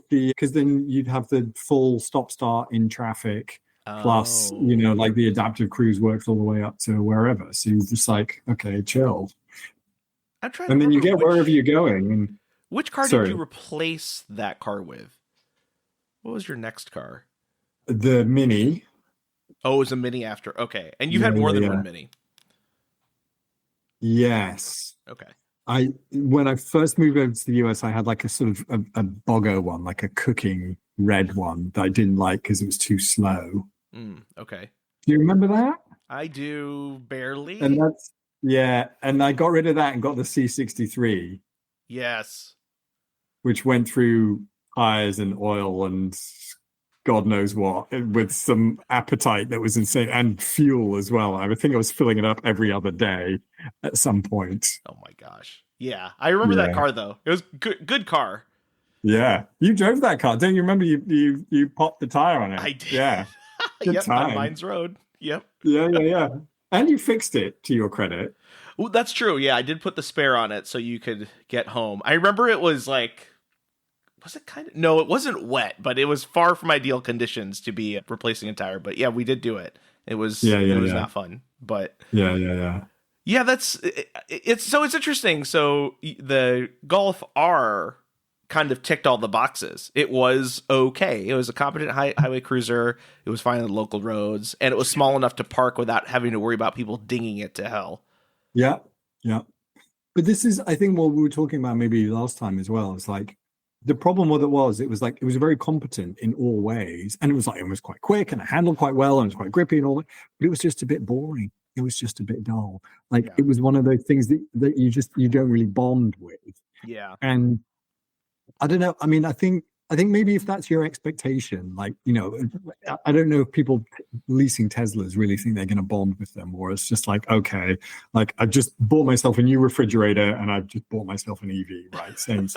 because then you'd have the full stop start in traffic. Plus, Oh. like the adaptive cruise works all the way up to wherever. So you're just like, okay, chill. I'm trying to And then you remember get wherever you're going. And which car did sorry, you replace that car with? What was your next car? the Mini. Oh, it was a Mini after. Okay. And you've had more than one Mini. Yes. Okay. When I first moved over to the US, I had like a sort of a boggo one, like a cooking red one that I didn't like because it was too slow. Okay. Do you remember that? I do barely. And and I got rid of that and got the C63. Yes. Which went through tires and oil and God knows what, with some appetite that was insane, and fuel as well. I think I was filling it up every other day at some point. Oh my gosh. Yeah. I remember that car though. It was good car. Yeah. You drove that car. Don't you remember you popped the tire on it? I did. Yeah. Yep, on Mines Road. Yep. Yeah. And you fixed it, to your credit. Well, that's true. Yeah, I did put the spare on it so you could get home. I remember it was like, was it kind of? No, it wasn't wet, but it was far from ideal conditions to be replacing a tire. But yeah, we did do it. It was not fun. But Yeah. Yeah, it's interesting. So the Golf R kind of ticked all the boxes. It was okay. It was a competent highway cruiser. It was fine on the local roads, and it was small enough to park without having to worry about people dinging it to hell. Yeah. But this is, I think, what we were talking about maybe last time as well. It's like the problem with it was very competent in all ways, and it was quite quick and it handled quite well and it was quite grippy and all that. But it was just a bit boring. It was just a bit dull. It was one of those things that you don't really bond with. Yeah. And I don't know. I mean, I think maybe if that's your expectation, I don't know if people leasing Teslas really think they're going to bond with them, or it's just like, okay, like I just bought myself a new refrigerator and I've just bought myself an EV, right? Same.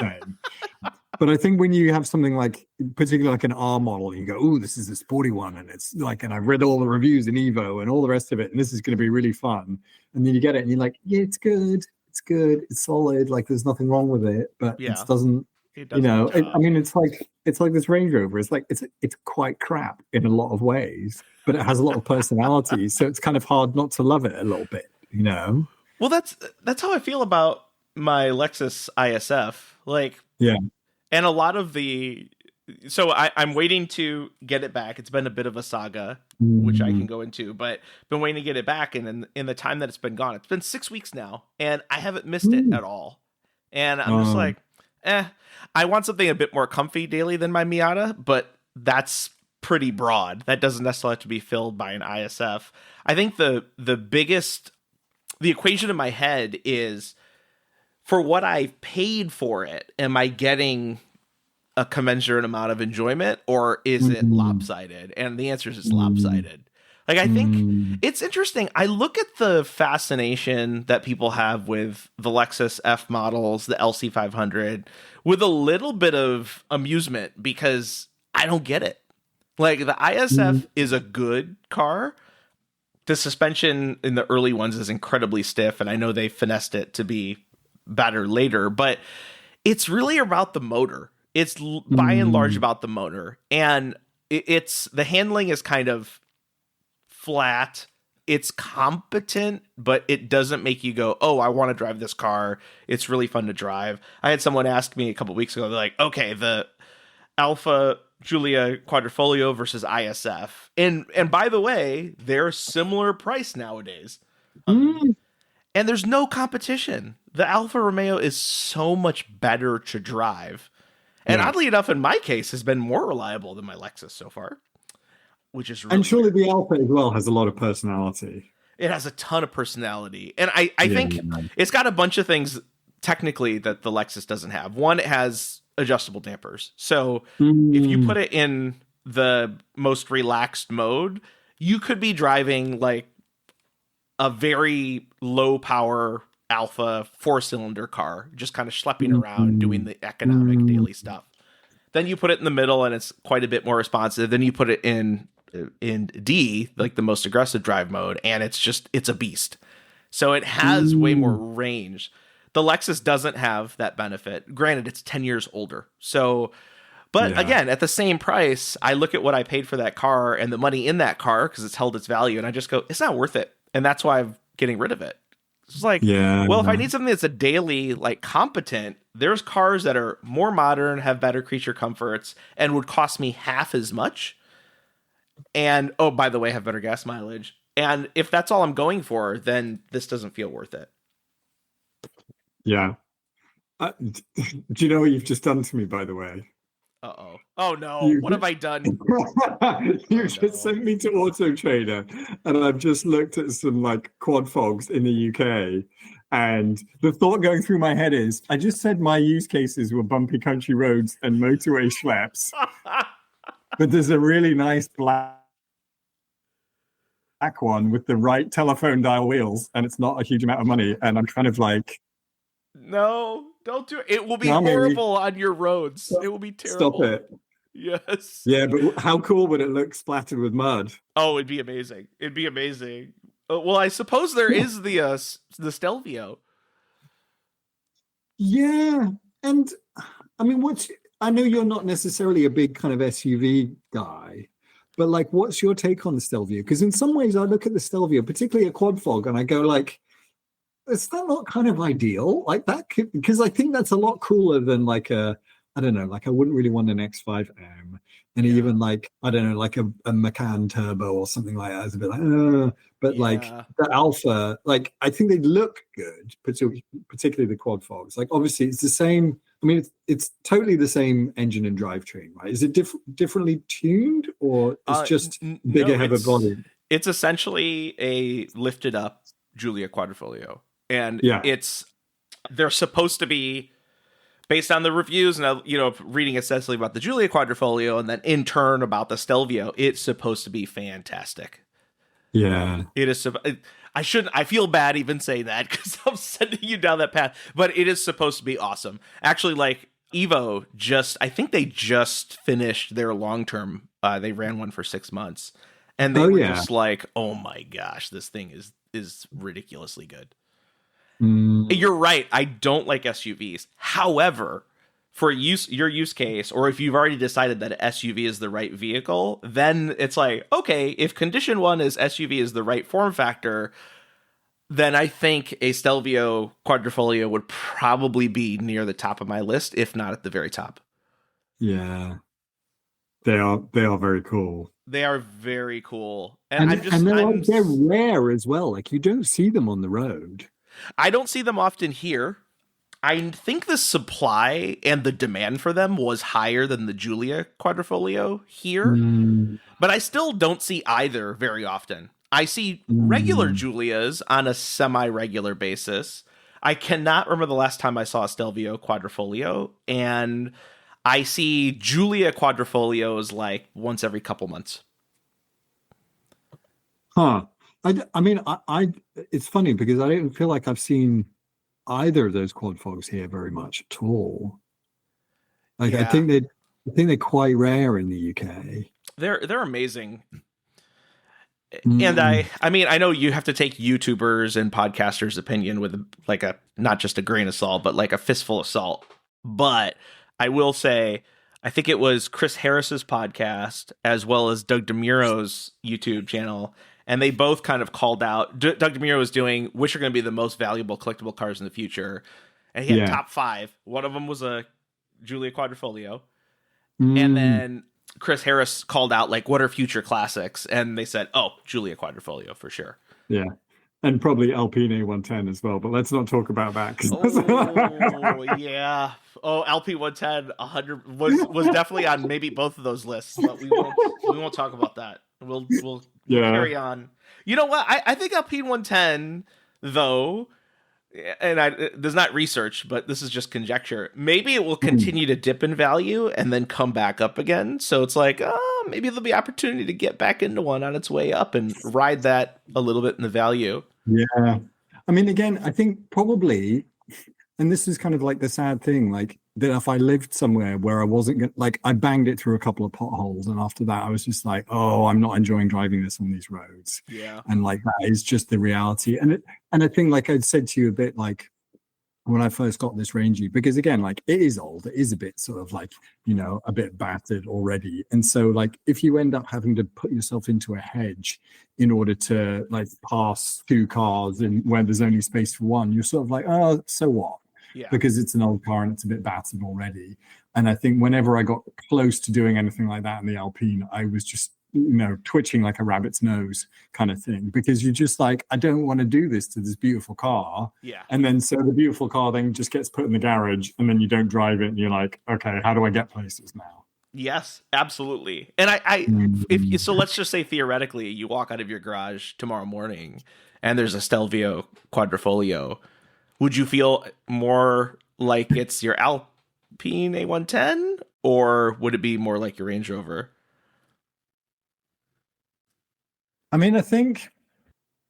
But I think when you have something like, particularly like an R model, you go, oh, this is a sporty one, and it's like, and I've read all the reviews in Evo and all the rest of it, and this is going to be really fun. And then you get it, and you're like, yeah, it's good, it's solid, like there's nothing wrong with it, but it doesn't. I mean, it's like this Range Rover. It's like it's quite crap in a lot of ways, but it has a lot of personality, so it's kind of hard not to love it a little bit. Well, that's how I feel about my Lexus ISF. And a lot of so I'm waiting to get it back. It's been a bit of a saga, which I can go into, but been waiting to get it back. And in the time that it's been gone, it's been 6 weeks now, and I haven't missed it at all. And I'm just like, I want something a bit more comfy daily than my Miata, but that's pretty broad. That doesn't necessarily have to be filled by an ISF. I think the equation in my head is, for what I've paid for it, am I getting a commensurate amount of enjoyment, or is it lopsided? And the answer is it's lopsided. Like, I think it's interesting. I look at the fascination that people have with the Lexus F models, the LC500, with a little bit of amusement because I don't get it. Like, the ISF is a good car. The suspension in the early ones is incredibly stiff, and I know they finessed it to be better later, but it's really about the motor. It's by and large about the motor, and it's the handling is kind of flat. It's competent, but it doesn't make you go, oh, I want to drive this car. It's really fun to drive. I had someone ask me a couple weeks ago, they're like, okay, the Alfa Giulia Quadrifoglio versus ISF. And by the way, they're similar price nowadays. And there's no competition. The Alfa Romeo is so much better to drive. And oddly enough, in my case, has been more reliable than my Lexus so far, which is really and surely weird. the Alpha as well has a lot of personality. It has a ton of personality. And I think it's got a bunch of things technically that the Lexus doesn't have. One, it has adjustable dampers. So if you put it in the most relaxed mode, you could be driving like a very low power Alpha 4-cylinder car, just kind of schlepping around doing the economic daily stuff. Then you put it in the middle and it's quite a bit more responsive. Then you put it in D, like the most aggressive drive mode, and it's a beast. So it has way more range. The Lexus doesn't have that benefit. Granted, it's 10 years older. So, but again, at the same price, I look at what I paid for that car and the money in that car because it's held its value, and I just go, it's not worth it. And that's why I'm getting rid of it. It's like, well, if I need something that's a daily, like competent, there's cars that are more modern, have better creature comforts, and would cost me half as much. And, oh, by the way, have better gas mileage. And if that's all I'm going for, then this doesn't feel worth it. Yeah. Do you know what you've just done to me, by the way? Uh-oh. Oh, no. What have I done? You just sent me to Auto Trader, and I've just looked at some like quad fogs in the UK. And the thought going through my head is, I just said my use cases were bumpy country roads and motorway schleps. But there's a really nice black one with the right telephone dial wheels, and it's not a huge amount of money. And I'm kind of like, no, don't do it. It will be horrible on your roads. It will be terrible. Stop it. Yes. Yeah, but how cool would it look splattered with mud? Oh, it'd be amazing. It'd be amazing. Well, I suppose there is the Stelvio. Yeah, and I mean, I know you're not necessarily a big kind of SUV guy, but like, what's your take on the Stelvio? Because in some ways, I look at the Stelvio, particularly a quad fog, and I go like, is that not kind of ideal? Like that could, because I think that's a lot cooler than like I don't know, like I wouldn't really want an X5M, and even like, I don't know, like a Macan Turbo or something like that. It's a bit like, but like the Alpha, like I think they look good, particularly the quad fogs. Like obviously it's the same. I mean, it's totally the same engine and drivetrain, right? Is it differently tuned, or it's just bigger, heavier volume? It's essentially a lifted up Giulia Quadrifoglio. And they're supposed to be, based on the reviews and, reading extensively about the Giulia Quadrifoglio and then in turn about the Stelvio, it's supposed to be fantastic. Yeah. It is. I feel bad even saying that because I'm sending you down that path, but it is supposed to be awesome. Actually, like Evo I think they just finished their long-term, they ran one for 6 months and they were just like, oh my gosh, this thing is ridiculously good. You're right. I don't like SUVs. However, for your use case, or if you've already decided that an SUV is the right vehicle, then it's like, okay, if condition one is SUV is the right form factor, then I think a Stelvio Quadrifoglio would probably be near the top of my list, if not at the very top. Yeah. They are very cool. They are very cool. And they're rare as well. Like you don't see them on the road. I don't see them often here. I think the supply and the demand for them was higher than the Giulia Quadrifoglio here, but I still don't see either very often. I see regular Giulias on a semi-regular basis. I cannot remember the last time I saw a Stelvio Quadrifoglio, and I see Giulia quadrifolios like once every couple months. Huh. I mean, it's funny because I don't feel like I've seen either of those quad fogs here very much at all. Like, Yeah, I think they're quite rare in the UK. they're amazing. And Mm, I mean, I know you have to take YouTubers and podcasters' opinion with like a not just a grain of salt, but like a fistful of salt. But I will say, I think it was Chris Harris's podcast as well as Doug DeMuro's YouTube channel, and they both kind of called out. Doug DeMuro was doing which are going to be the most valuable collectible cars in the future, and he had yeah. top five. One of them was a Giulia Quadrifoglio, and Mm, then Chris Harris called out like what are future classics, and they said, "Oh, Giulia Quadrifoglio for sure." yeah. And probably Alpine 110 as well, but let's not talk about that. Oh yeah. Oh, LP 110 100 was definitely on maybe both of those lists, but we won't talk about that. We'll Yeah. carry on. You know what? I think LP 110 though, and there's not research, but this is just conjecture. Maybe it will continue to dip in value and then come back up again. So it's like, oh, maybe there'll be opportunity to get back into one on its way up and ride that a little bit in the value. Yeah. I mean, again, I think probably, and this is kind of like the sad thing, like that if I lived somewhere where I wasn't going like I banged it through a couple of potholes, and after that I was just like, oh, I'm not enjoying driving this on these roads. Yeah. And like that is just the reality. And I think like I'd said to you a bit like when I first got this Rangy, because again, like it is old, it is a bit sort of like, a bit battered already. And so like if you end up having to put yourself into a hedge in order to like pass two cars in where there's only space for one, you're sort of like, oh, so what? Yeah. Because it's an old car and it's a bit battered already. And I think whenever I got close to doing anything like that in the Alpine, I was just twitching like a rabbit's nose kind of thing, because you're just like, I don't want to do this to this beautiful car. Yeah. And then so the beautiful car then just gets put in the garage and then you don't drive it and you're like, okay, how do I get places now? Yes, absolutely. And so let's just say theoretically you walk out of your garage tomorrow morning and there's a Stelvio Quadrifoglio. Would you feel more like it's your Alpine A110 or would it be more like your Range Rover? I mean, I think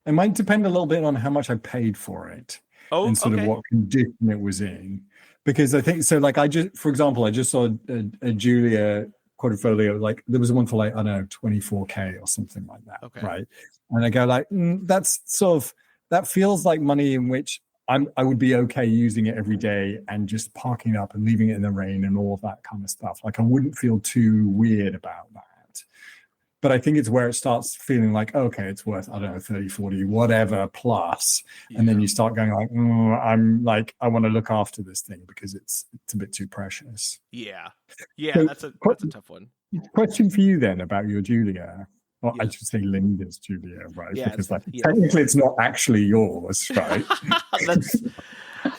it might depend a little bit on how much I paid for it and sort of what condition it was in. Because I think so, like for example, I just saw a Giulia Quadrifoglio, like there was one for like, I don't know, 24K or something like that. Okay. Right. And I go like, that's sort of, that feels like money in which I would be okay using it every day and just parking up and leaving it in the rain and all of that kind of stuff. Like I wouldn't feel too weird about that. But I think it's where it starts feeling like, okay, it's worth, I don't know, 30, 40, whatever plus. Yeah. And then you start going like, I'm like, I want to look after this thing because it's a bit too precious. Yeah. Yeah, so, that's a tough one. Question for you then about your Giulia. Well, yes. I should say Linda's Giulia, right? Yeah, because like technically it's not actually yours, right? That's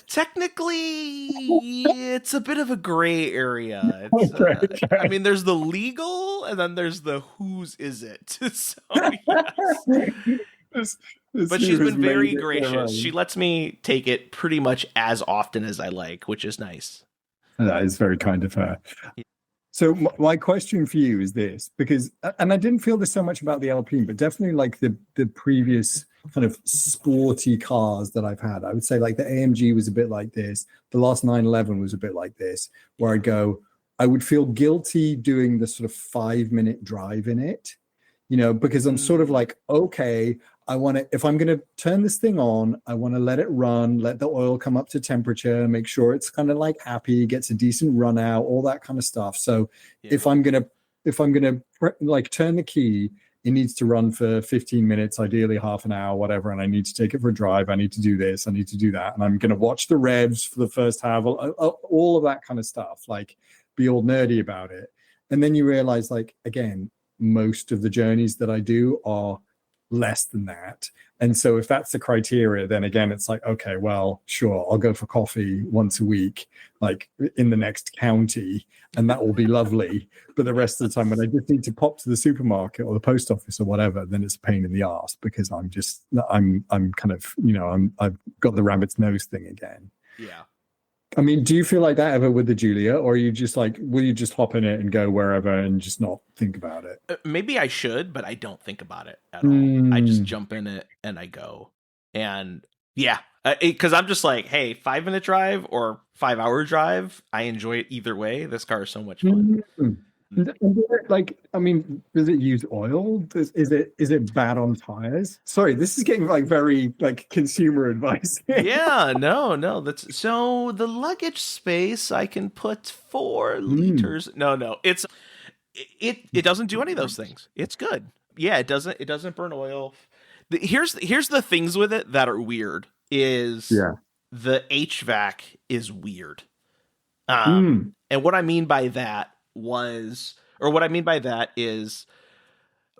technically it's a bit of a gray area. It's, I mean, there's the legal and then there's the whose is it. So yes. But she's been very gracious. Right. She lets me take it pretty much as often as I like, which is nice. That is very kind of her. Yeah. So my question for you is this, because, and I didn't feel this so much about the Alpine, but definitely like the previous kind of sporty cars that I've had. I would say like the AMG was a bit like this. The last 911 was a bit like this, where I would feel guilty doing the sort of 5-minute drive in it, because I'm sort of like, okay, if I'm going to turn this thing on, I want to let it run, let the oil come up to temperature, make sure it's kind of like happy, gets a decent run out, all that kind of stuff. So if I'm going to like turn the key, it needs to run for 15 minutes, ideally half an hour, whatever. And I need to take it for a drive. I need to do this. I need to do that. And I'm going to watch the revs for the first half, all of that kind of stuff, like be all nerdy about it. And then you realize, like, again, most of the journeys that I do are less than that. And so if that's the criteria, then again, it's like, okay, well, sure, I'll go for coffee once a week, like in the next county, and that will be lovely. But the rest of the time, when I just need to pop to the supermarket or the post office or whatever, then it's a pain in the ass because I'm kind of, I've got the rabbit's nose thing again. Yeah. I mean, do you feel like that ever with the Julia, or are you just like, will you just hop in it and go wherever and just not think about it? Maybe I should, but I don't think about it at all. I just Mm, jump in it and I go. And yeah, because I'm just like, hey, 5 minute drive or 5 hour drive, I enjoy it either way. This car is so much fun. mm. And does it, like, I mean, does it use oil? Is it bad on tires? Sorry, this is getting like very like consumer advice. Yeah, no, no. That's so the luggage space I can put 4 liters. No, no. It doesn't do any of those things. It's good. Yeah, it doesn't burn oil. Here's the things with it that are weird is Yeah. the HVAC is weird. Mm, And what I mean by that was, or what I mean by that is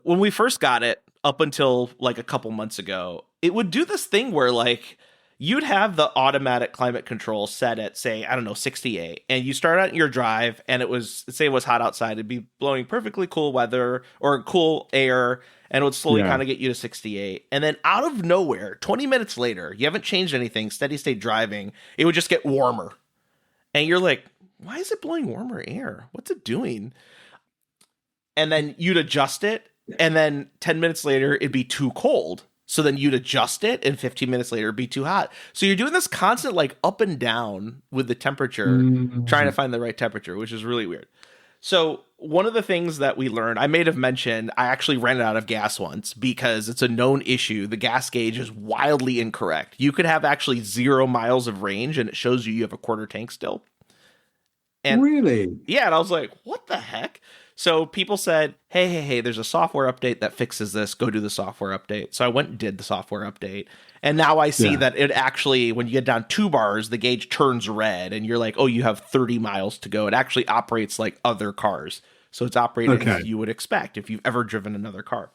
when we first got it up until like a couple months ago, it would do this thing where like you'd have the automatic climate control set at say, I don't know, 68, and you start out in your drive and it was, say it was hot outside, it'd be blowing perfectly cool weather or cool air, and it would slowly yeah. kind of get you to 68. And then out of nowhere, 20 minutes later, you haven't changed anything, steady state driving, it would just get warmer. And you're like, why is it blowing warmer air? What's it doing? And then you'd adjust it, and then 10 minutes later it'd be too cold, so then you'd adjust it, and 15 minutes later it'd be too hot. So you're doing this constant like up and down with the temperature, trying to Mm, find the right temperature, which is really weird. So one of the things that we learned, I may have mentioned, I actually ran out of gas once because it's a known issue. The gas gauge is wildly incorrect. You could have actually 0 miles of range and it shows you have a quarter tank still. And really? yeah, and I was like, what the heck? So people said, hey, there's a software update that fixes this. Go do the software update. So I went and did the software update. And now I see Yeah. that it actually, when you get down 2 bars, the gauge turns red and you're like, oh, you have 30 miles to go. It actually operates like other cars. So it's operating Okay. as you would expect if you've ever driven another car.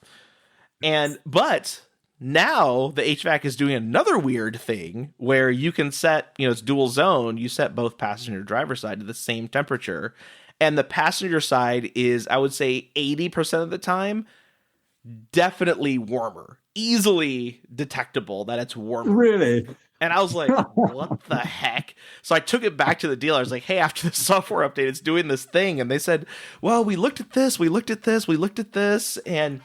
But now the HVAC is doing another weird thing where you can set, it's dual zone. You set both passenger and driver side to the same temperature. And the passenger side is, I would say 80% of the time, definitely warmer, easily detectable that it's warmer. Really? And I was like, what the heck? So I took it back to the dealer. I was like, hey, after the software update, it's doing this thing. And they said, well, we looked at this, we looked at this, we looked at this. And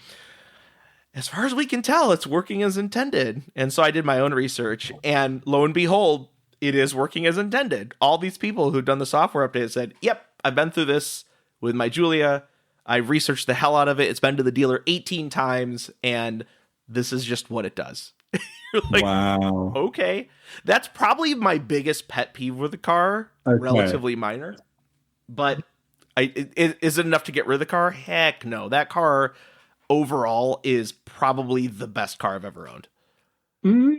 as far as we can tell, it's working as intended. And so I did my own research. And lo and behold, it is working as intended. All these people who've done the software update said, yep, I've been through this with my Julia. I researched the hell out of it. It's been to the dealer 18 times. And this is just what it does. You're like, Wow. okay. That's probably my biggest pet peeve with the car. Okay. Relatively minor. But is it enough to get rid of the car? Heck no. That car overall is probably the best car I've ever owned. Mm.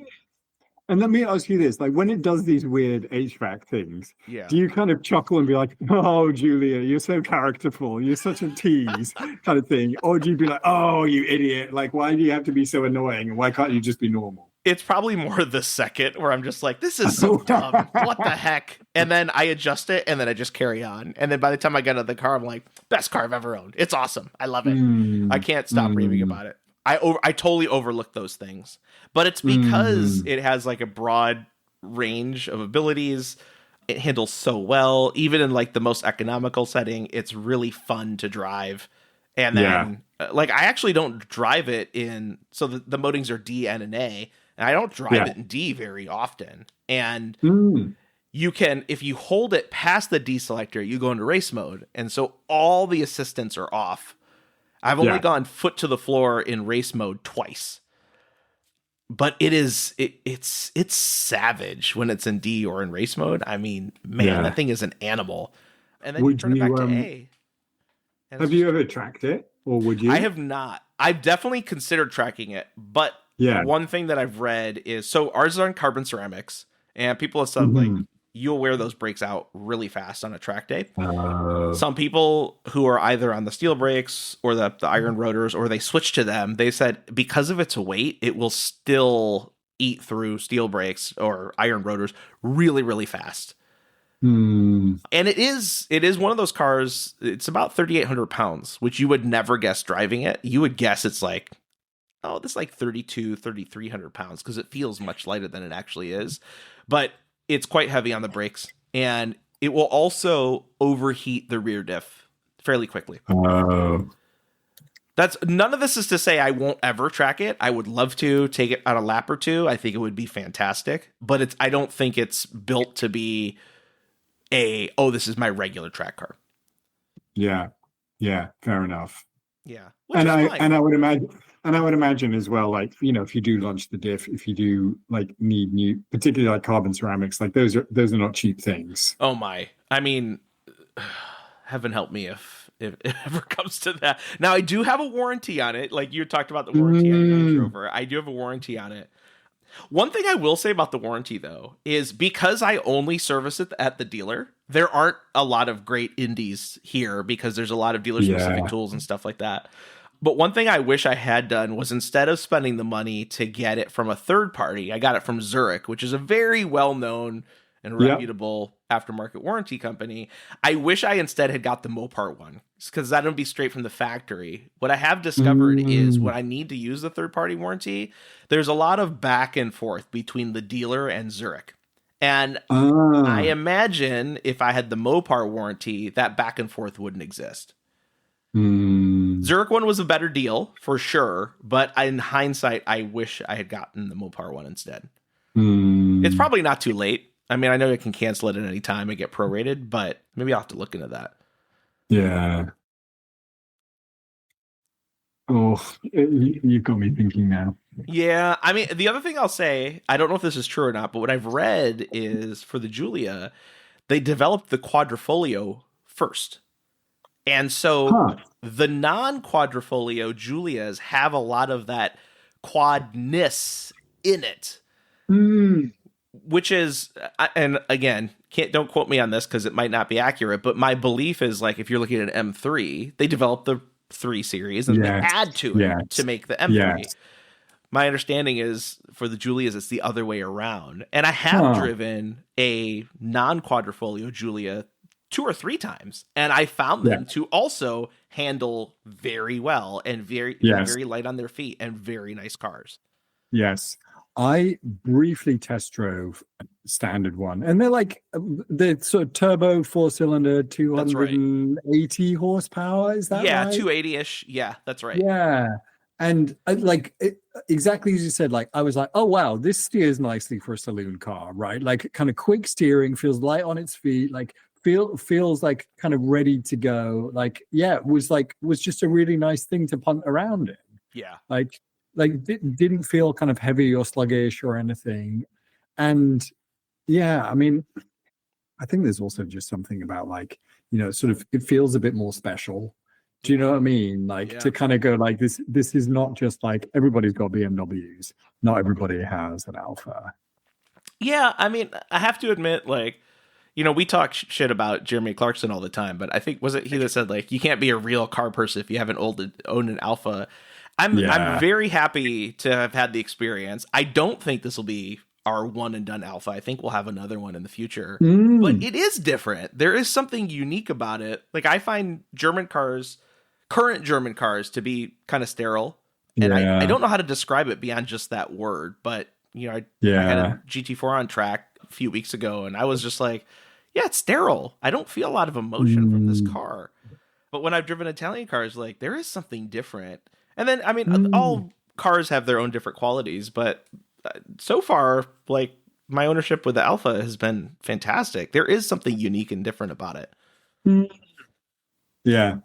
And let me ask you this, like when it does these weird HVAC things, Yeah. do you kind of chuckle and be like, oh, Julia, you're so characterful, you're such a tease kind of thing? Or do you be like, oh, you idiot, like why do you have to be so annoying? And why can't you just be normal? It's probably more the second where I'm just like, this is so dumb. What the heck? And then I adjust it and then I just carry on. And then by the time I get out of the car, I'm like, best car I've ever owned. It's awesome. I love it. I can't stop raving about it. I totally overlook those things, but it's because it has like a broad range of abilities. It handles so well, even in like the most economical setting. It's really fun to drive. And then like I actually don't drive it in. So the modings are D, N, and A, and I don't drive it in D very often. And you can, if you hold it past the D selector, you go into race mode, and so all the assistants are off. I've only gone foot to the floor in race mode twice, but it's savage when it's in D or in race mode. I mean, man, that thing is an animal. And then you turn it back to A. Have you ever tracked it, or would you? I have not. I've definitely considered tracking it, but one thing that I've read is, so ours is on carbon ceramics, and people have said like you'll wear those brakes out really fast on a track day. Some people who are either on the steel brakes or the iron rotors, or they switch to them, they said because of its weight, it will still eat through steel brakes or iron rotors really, really fast. And it is one of those cars. It's about 3,800 pounds, which you would never guess driving it. You would guess it's like, oh, this is like 3,300 pounds because it feels much lighter than it actually is. But it's quite heavy on the brakes. and it will also overheat the rear diff fairly quickly. Oh. That's none of this is to say I won't ever track it. I would love to take it on a lap or two. I think it would be fantastic, but I don't think it's built to be this is my regular track car. Yeah. Yeah. Fair enough. Yeah. And I would imagine as well, like, if you do launch the diff, if you do like need new, particularly like carbon ceramics, like those are not cheap things. Oh my. I mean, heaven help me if it ever comes to that. Now I do have a warranty on it. Like you talked about the warranty on your Range Rover. I do have a warranty on it. One thing I will say about the warranty though is because I only service it at the dealer, there aren't a lot of great indies here because there's a lot of dealer specific tools and stuff like that. But one thing I wish I had done was instead of spending the money to get it from a third party, I got it from Zurich, which is a very well-known and reputable aftermarket warranty company. I wish I instead had got the Mopar one because that would be straight from the factory. What I have discovered is when I need to use the third-party warranty, there's a lot of back and forth between the dealer and Zurich. And I imagine if I had the Mopar warranty, that back and forth wouldn't exist. Zurich one was a better deal for sure, but in hindsight, I wish I had gotten the Mopar one instead. It's probably not too late. I mean, I know I can cancel it at any time and get prorated, but maybe I'll have to look into that. Yeah. Oh, you got me thinking now. Yeah, I mean, the other thing I'll say, I don't know if this is true or not, but what I've read is for the Giulia, they developed the Quadrifoglio first. And so the non-Quadrifoglio Giulias have a lot of that quadness in it. Which is, and again, don't quote me on this because it might not be accurate, but my belief is like if you're looking at an M3, they developed the 3 Series and they add to it to make the M3. My understanding is for the Giulias, it's the other way around. And I have driven a non-Quadrifoglio Giulia 2 or 3 times, and I found them to also handle very well and very light on their feet and very nice cars. Yes. I briefly test drove a standard one, and they're like the sort of turbo 4-cylinder, 280 horsepower. Is that right? 280-ish. Yeah, that's right. Yeah. And exactly as you said, like I was like, oh wow, this steers nicely for a saloon car, right? Like kind of quick steering, feels light on its feet, like feels like kind of ready to go. Like, it was just a really nice thing to punt around in. Yeah. Like didn't feel kind of heavy or sluggish or anything. And I mean, I think there's also just something about like, sort of it feels a bit more special. Do you know what I mean? Like to kind of go like this is not just like everybody's got BMWs. Not everybody has an Alpha. Yeah, I mean, I have to admit, like, we talk shit about Jeremy Clarkson all the time, but I think, was it he that said, like, you can't be a real car person if you haven't owned an Alpha? I'm very happy to have had the experience. I don't think this will be our one and done Alpha. I think we'll have another one in the future. But it is different. There is something unique about it. Like, I find current German cars to be kind of sterile. And I don't know how to describe it beyond just that word. But, I had a GT4 on track a few weeks ago, and I was just like, it's sterile. I don't feel a lot of emotion from this car. But when I've driven Italian cars, like, there is something different. And then, I mean, all cars have their own different qualities, but so far, like, my ownership with the Alpha has been fantastic. There is something unique and different about it. Yeah,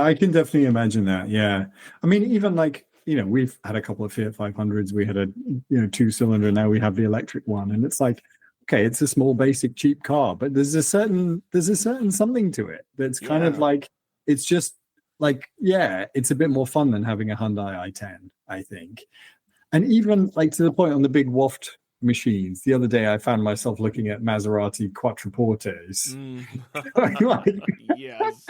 I can definitely imagine that. Yeah. I mean, even like, we've had a couple of Fiat 500s. We had a 2-cylinder. Now we have the electric one. And it's like, okay, it's a small, basic, cheap car, but there's a certain something to it that's kind of like, it's just, like, it's a bit more fun than having a Hyundai i10, I think. And even like to the point on the big waft machines, the other day I found myself looking at Maserati Quattroportes. Yes.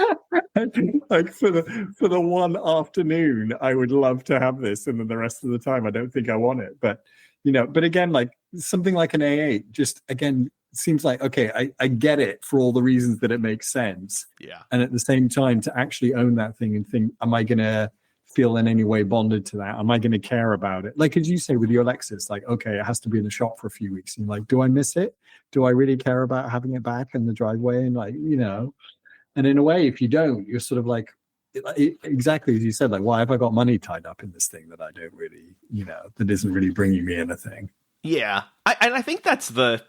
Like for the one afternoon, I would love to have this, and then the rest of the time I don't think I want it. But but again, like something like an A8, just again, seems like, okay, I get it for all the reasons that it makes sense. Yeah. And at the same time, to actually own that thing and think, am I going to feel in any way bonded to that? Am I going to care about it? Like, as you say with your Lexus, like, okay, it has to be in the shop for a few weeks. And like, do I miss it? Do I really care about having it back in the driveway? And like, and in a way, if you don't, you're sort of like, exactly as you said, like, why have I got money tied up in this thing that I don't really, that isn't really bringing me anything? Yeah. I think that's the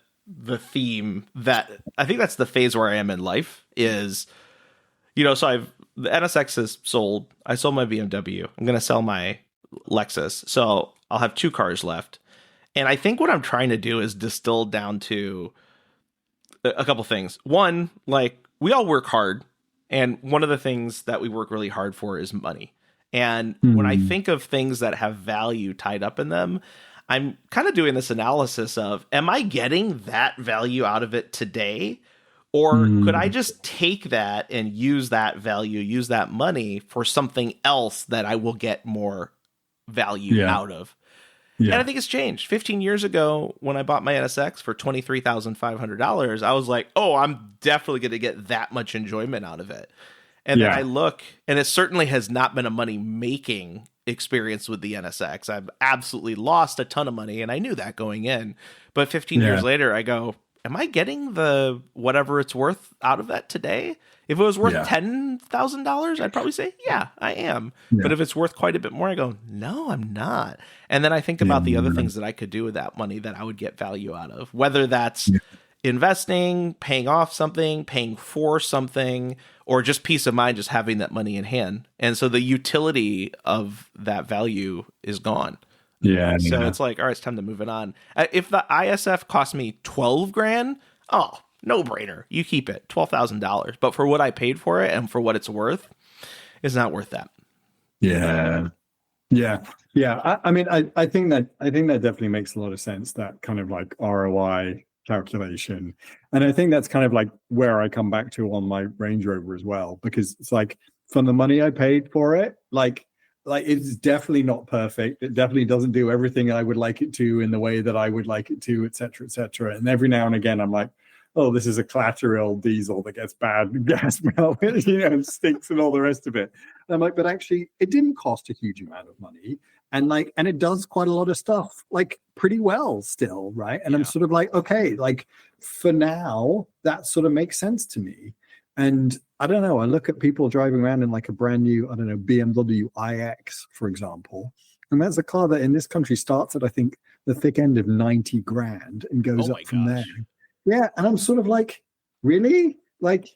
theme I think that's the phase where I am in life is, so the NSX is sold. I sold my BMW. I'm going to sell my Lexus. So I'll have 2 cars left. And I think what I'm trying to do is distill down to a couple things. One, like, we all work hard. And one of the things that we work really hard for is money. And when I think of things that have value tied up in them, I'm kind of doing this analysis of, am I getting that value out of it today? Or could I just take that and use that value, use that money for something else that I will get more value out of? Yeah. And I think it's changed. 15 years ago, when I bought my NSX for $23,500, I was like, oh, I'm definitely going to get that much enjoyment out of it. And then I look, and it certainly has not been a money-making experience with the NSX. I've absolutely lost a ton of money, and I knew that going in. But 15 years later, I go, am I getting the whatever it's worth out of that today? If it was worth $10,000, I'd probably say, yeah, I am. Yeah. But if it's worth quite a bit more, I go, no, I'm not. And then I think about the other things that I could do with that money that I would get value out of, whether that's investing, paying off something, paying for something, or just peace of mind, just having that money in hand. And so the utility of that value is gone. Yeah. So it's like, all right, it's time to move it on. If the ISF cost me $12,000, no brainer. You keep it, $12,000. But for what I paid for it and for what it's worth, it's not worth that. Yeah. I mean, I think that definitely makes a lot of sense. That kind of like ROI calculation, and I think that's kind of like where I come back to on my Range Rover as well, because it's like, from the money I paid for it, like it's definitely not perfect. It definitely doesn't do everything I would like it to in the way that I would like it to, et cetera, et cetera. And every now and again, I'm like, oh, this is a collateral diesel that gets bad gas smell, stinks and all the rest of it. And I'm like, but actually, it didn't cost a huge amount of money. And it does quite a lot of stuff, like, pretty well still, right? And I'm sort of like, okay, like, for now, that sort of makes sense to me. And I don't know, I look at people driving around in like a brand new, I don't know, BMW iX, for example. And that's a car that in this country starts at, I think, the thick end of 90 grand and goes up from there. Yeah, and I'm sort of like, really? Like,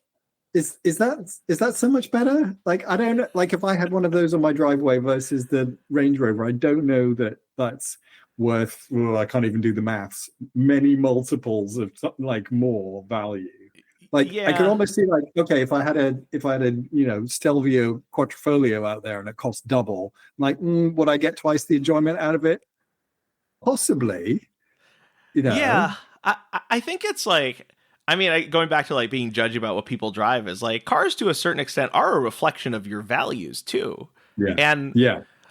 is that so much better? Like, I don't know. Like, if I had one of those on my driveway versus the Range Rover, I don't know that that's worth. Well, I can't even do the maths. Many multiples of like more value. Like, I could almost see, like, okay, if I had a Stelvio Quattrofolio out there and it cost double, like, would I get twice the enjoyment out of it? Possibly. Yeah. I think it's like, I mean, going back to like being judgy about what people drive, is like, cars to a certain extent are a reflection of your values too. Yeah. And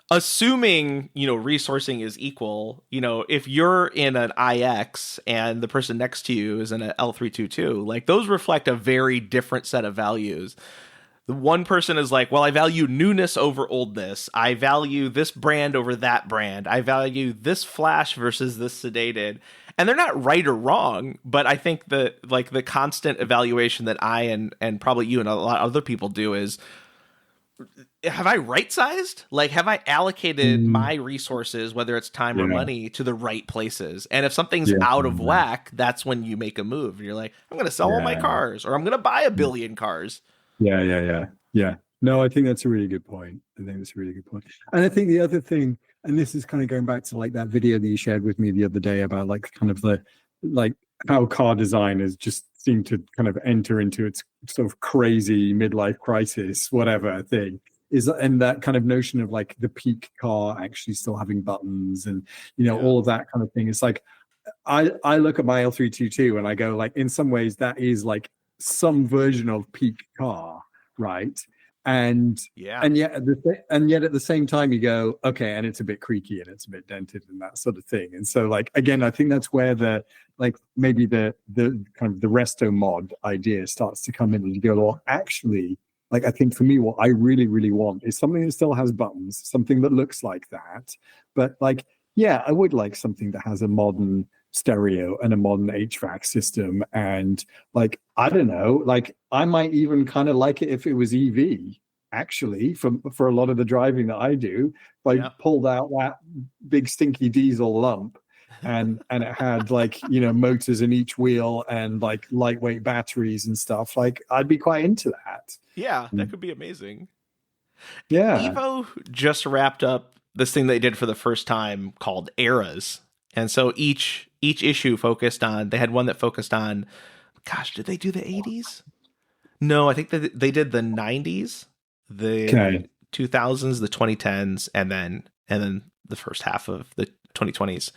assuming, resourcing is equal, if you're in an iX and the person next to you is in an L322, like, those reflect a very different set of values. The one person is like, well, I value newness over oldness. I value this brand over that brand. I value this flash versus this sedated. And they're not right or wrong, but I think the constant evaluation that I and probably you and a lot of other people do is, have I right-sized? Like, have I allocated my resources, whether it's time or money, to the right places? And if something's out of whack, that's when you make a move. You're like, I'm going to sell all my cars, or I'm going to buy 1 billion cars. Yeah. No, I think that's a really good point. And I think the other thing, and this is kind of going back to like that video that you shared with me the other day about like kind of the, like, how car designers just seem to kind of enter into its sort of crazy midlife crisis, whatever thing is, and that kind of notion of like the peak car actually still having buttons and, all of that kind of thing. It's like, I look at my L322 and I go, like, in some ways that is like some version of peak car, right? And yet at the same time you go, okay, and it's a bit creaky and it's a bit dented and that sort of thing. And so, like, again, I think that's where the, like, maybe the kind of the resto mod idea starts to come in, and you go, well, actually, Like, I think for me, what I really, really want is something that still has buttons, something that looks like that. But like, yeah, I would like something that has a modern stereo and a modern HVAC system. And like, I don't know, like I might even kind of like it if it was EV, actually, for a lot of the driving that I do. If I Yeah. pulled out that big stinky diesel lump and it had like, you know, motors in each wheel and like lightweight batteries and stuff, like I'd be quite into that. Yeah, that could be amazing. Yeah. Evo just wrapped up this thing they did for the first time called Eras. And so each issue focused on, they had one that focused on, gosh, did they do the 80s? No, I think they did the 90s, the Okay. 2000s, the 2010s, and then the first half of the 2020s.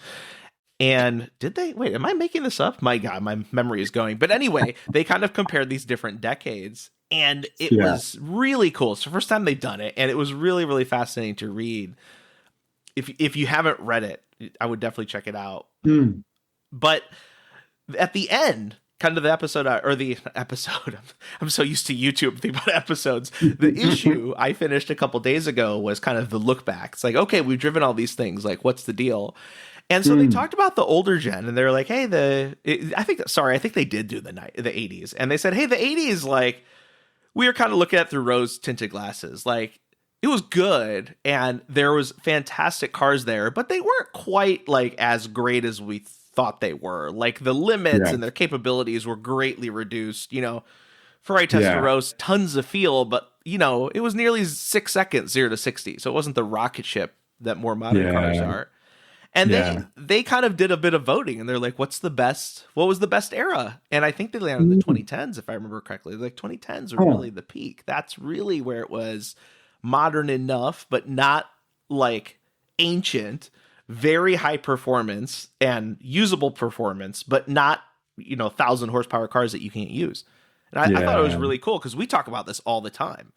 And did they wait? Am I making this up? My God, my memory is going. But anyway, they kind of compared these different decades, and it was really cool. It's the first time they've done it, and it was really, really fascinating to read. If you haven't read it, I would definitely check it out. Mm. But at the end, kind of the episode or the episode, I'm so used to YouTube thinking about episodes. The issue I finished a couple days ago was kind of the look back. It's like, okay, we've driven all these things. Like, what's the deal? And so they talked about the older gen, and they're like, hey, I think they did do the 80s, and they said, hey, the 80s, like, we were kind of looking at through rose tinted glasses, like. It was good, and there was fantastic cars there, but they weren't quite like as great as we thought they were. Like the limits and their capabilities were greatly reduced. You know, Ferrari Testarossa, tons of feel, but you know, it was nearly 6 seconds 0 to 60, so it wasn't the rocket ship that more modern cars are. And they kind of did a bit of voting, and they're like, what was the best era? And I think they landed in the 2010s, if I remember correctly. Like 2010s were really the peak. That's really where it was modern enough, but not like ancient, very high performance and usable performance, but not, you know, 1,000 horsepower cars that you can't use. And I thought it was really cool because we talk about this all the time.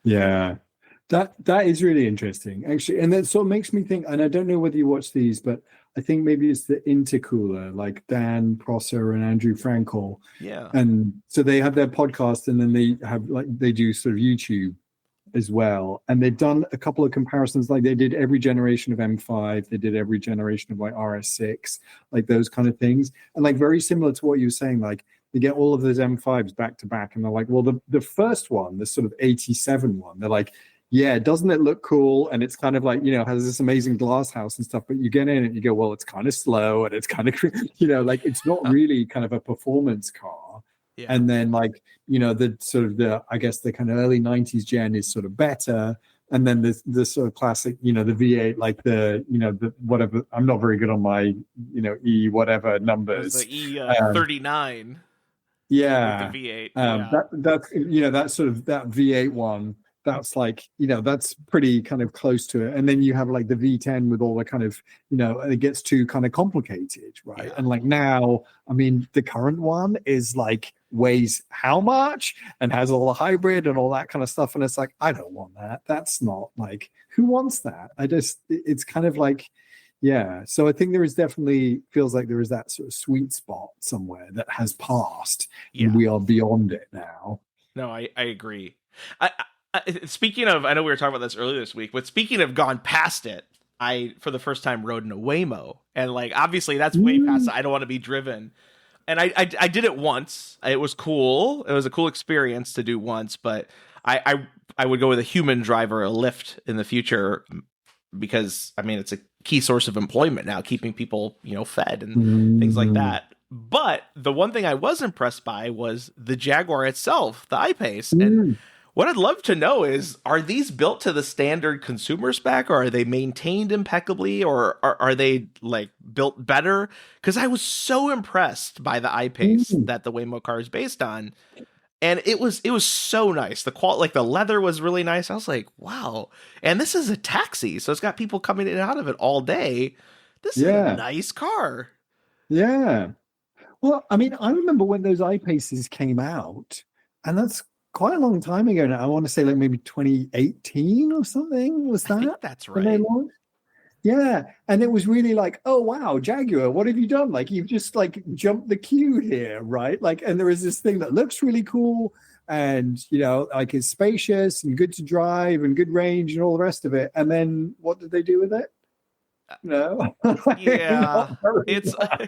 Yeah. That is really interesting, actually. And that sort of makes me think, and I don't know whether you watch these, but I think maybe it's the Intercooler, like Dan Prosser and Andrew Frankel. Yeah. And so they have their podcast, and then they do sort of YouTube as well. And they've done a couple of comparisons, like they did every generation of M5, they did every generation of like RS6, like those kind of things. And like very similar to what you were saying, like they get all of those M5s back to back, and they're like, well, the first one, the sort of 87 one, they're like, yeah, doesn't it look cool? And it's kind of like, you know, has this amazing glass house and stuff, but you get in and you go, well, it's kind of slow, and it's kind of, you know, like it's not really kind of a performance car. Yeah. And then like, you know, the sort of I guess the kind of early 90s gen is sort of better. And then the sort of classic, you know, the V8, like the, you know, the whatever, I'm not very good on my, you know, E whatever numbers. The E39. Yeah. With the V8. That's, you know, that sort of, that V8 one, that's like, you know, that's pretty kind of close to it. And then you have like the V10 with all the kind of, you know, it gets too kind of complicated, right? Yeah. And like now, I mean, the current one is like weighs how much and has all the hybrid and all that kind of stuff. And it's like, I don't want that. That's not like, who wants that? It's kind of like, yeah. So I think there is definitely, feels like there is that sort of sweet spot somewhere that has passed. Yeah. And we are beyond it now. No, I agree. Speaking of, I know we were talking about this earlier this week, but speaking of gone past it, I, for the first time, rode in a Waymo. And like, obviously that's way past it. I don't want to be driven. And I did it once. It was cool. It was a cool experience to do once, but I would go with a human driver, a Lyft in the future, because I mean, it's a key source of employment now, keeping people, you know, fed and things like that. But the one thing I was impressed by was the Jaguar itself, the I-Pace. And what I'd love to know is, are these built to the standard consumer spec, or are they maintained impeccably, or are they like built better? Because I was so impressed by the I-Pace that the Waymo car is based on. And it was so nice. The quality, like the leather was really nice. I was like, wow. And this is a taxi, so it's got people coming in and out of it all day. This is a nice car. Yeah. Well, I mean, I remember when those I-Paces came out, and that's quite a long time ago now. I want to say like maybe 2018 or something. Was that? I think that's right. Yeah. And it was really like, oh, wow, Jaguar, what have you done? Like, you've just like jumped the queue here, right? Like, and there is this thing that looks really cool. and like it's spacious and good to drive and good range and all the rest of it. And then what did they do with it? No. Yeah, Not very it's. well.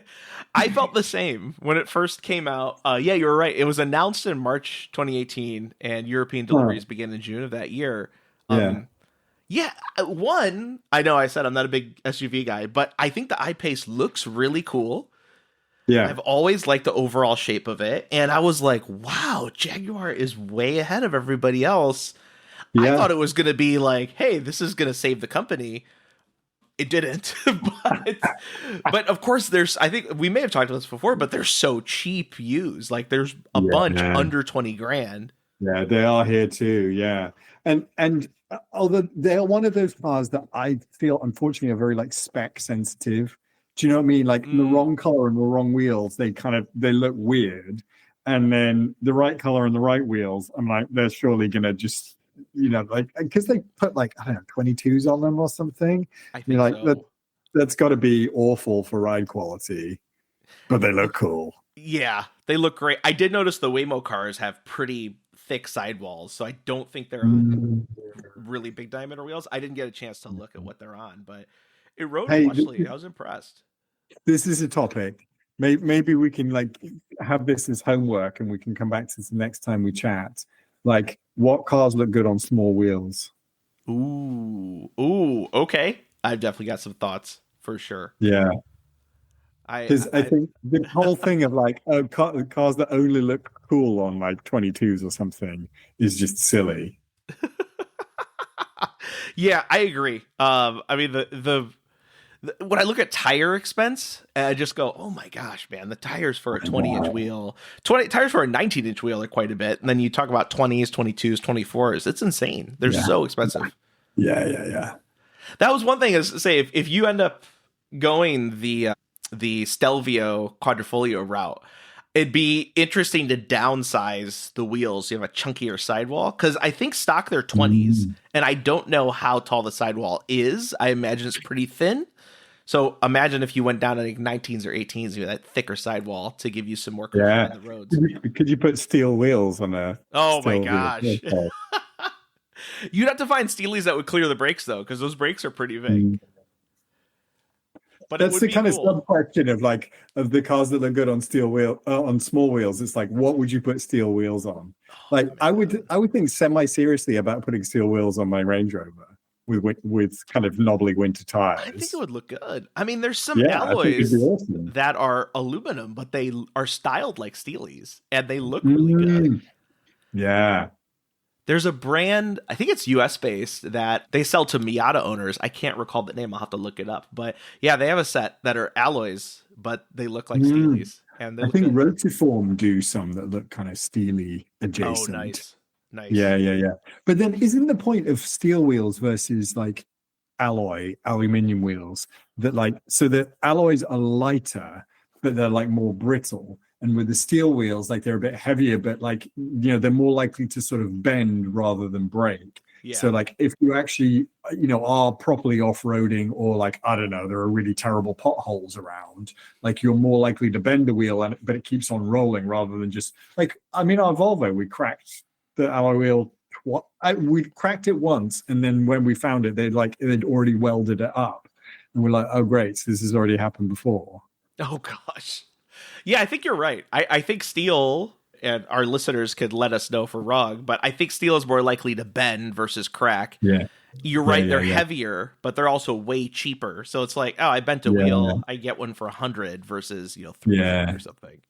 I felt the same when it first came out. Yeah, you were right. It was announced in March 2018, and European Huh. deliveries began in June of that year. Yeah. Um, yeah, one, I know I said I'm not a big SUV guy, but I think the I-Pace looks really cool. Yeah. I've always liked the overall shape of it, and I was like, wow, Jaguar is way ahead of everybody else. I Yeah. thought it was going to be like, hey, this is going to save the company. It didn't, but of course there's. I think we may have talked about this before, but they're so cheap used. Like there's a bunch Yeah. under 20 grand. Yeah, they are here too. Yeah, and although they're one of those cars that I feel unfortunately are very like spec sensitive. Do you know what I mean? Like the Mm, wrong color and the wrong wheels, they look weird, and then the right color and the right wheels, I'm like they're surely gonna just like because they put like I don't know 22s on them or something. I You're think like so. that's got to be awful for ride quality, but they look cool. Yeah, they look great. I did notice the Waymo cars have pretty thick sidewalls, so I don't think they're on Mm. really big diameter wheels. I didn't get a chance to look at what they're on, but it rode Hey, fleshly. I was impressed. this is a topic. Maybe we can like have this as homework, and we can come back to this next time we chat. Like, what cars look good on small wheels? Ooh, okay. I've definitely got some thoughts for sure. Yeah, I, because I I, think the whole thing of like cars that only look cool on like 22s or something is just silly. yeah, I agree. I mean when I look at tire expense, I just go, oh my gosh, man, the tires for a I 20-inch know. wheel, 20 tires for a 19-inch wheel are quite a bit. And then you talk about 20s, 22s, 24s. It's insane. They're Yeah, so expensive. yeah. That was one thing is say if you end up going the Stelvio quadrifoglio route, it'd be interesting to downsize the wheels. You have a chunkier sidewall because I think stock they're 20s, Mm. and I don't know how tall the sidewall is. I imagine it's pretty thin. So imagine if you went down to like 19s or 18s, you had that thicker sidewall to give you some more comfort Yeah. on the roads. Could you put steel wheels on a Oh my steel wheel? gosh. You'd have to find Steelies that would clear the brakes though, because those brakes are pretty big. Mm. But it That's would the be kind of cool. sub question of like of the cars that look good on on small wheels. It's like, what would you put steel wheels on? Oh, Like, man. I would think semi seriously about putting steel wheels on my Range Rover with kind of knobbly winter I think it tires. would look good. I mean, there's some Yeah, I think it'd be alloys awesome. that are aluminum, but they are styled like Steelies, and they look really good. Mm, yeah. There's a brand, I think it's US based, that they sell to Miata owners. I can't recall the name. I'll have to look it up. But yeah, they have a set that are alloys, but they look like Mm. Steelies, and they I look think good. Rotiform do some that look kind of steely Oh, adjacent. nice. Nice. Yeah. But then isn't the point of steel wheels versus like aluminium wheels that like so the alloys are lighter, but they're like more brittle. And with the steel wheels, like they're a bit heavier, but like they're more likely to sort of bend rather than break. So Yeah. like if you actually are properly off-roading or like I don't know, there are really terrible potholes around, like you're more likely to bend the wheel but it keeps on rolling rather than just like I mean our Volvo, we cracked the alloy wheel we cracked it once, and then when we found it, they'd already welded it up, and we're like, oh great, so this has already happened before. Oh, gosh. Yeah, I think you're right. I think steel, and our listeners could let us know if we're wrong, but I think steel is more likely to bend versus crack. Yeah, You're yeah, right; yeah, they're yeah, heavier, but they're also way cheaper. So it's like, oh, I bent a yeah, wheel, I get one for 100 versus 350 yeah, or something.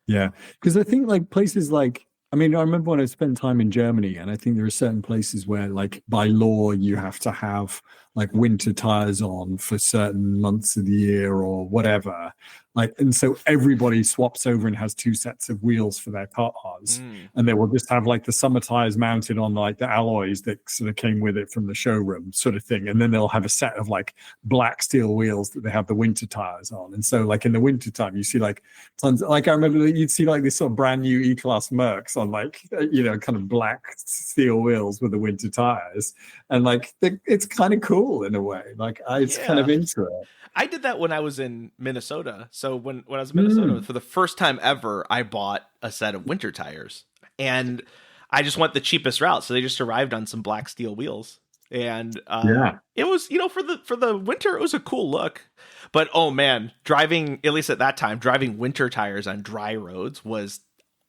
yeah. Because I think like places like I mean, I remember when I spent time in Germany, and I think there are certain places where, like, by law, you have to have like winter tires on for certain months of the year or whatever. Like, and so everybody swaps over and has two sets of wheels for their cars, Mm, and they will just have like the summer tires mounted on like the alloys that sort of came with it from the showroom, sort of thing. And then they'll have a set of like black steel wheels that they have the winter tires on. And so, like in the winter time, you see like tons. Like I remember that you'd see like this sort of brand new E-Class Mercs on like kind of black steel wheels with the winter tires, and like it's kind of cool in a way. Like it's kind of yeah. into it. I did that when I was in Minnesota. So when I was in Minnesota, Mm. for the first time ever, I bought a set of winter tires. And I just went the cheapest route. So they just arrived on some black steel wheels. And Yeah. it was, for the winter, it was a cool look. But oh man, driving, at least at that time, driving winter tires on dry roads was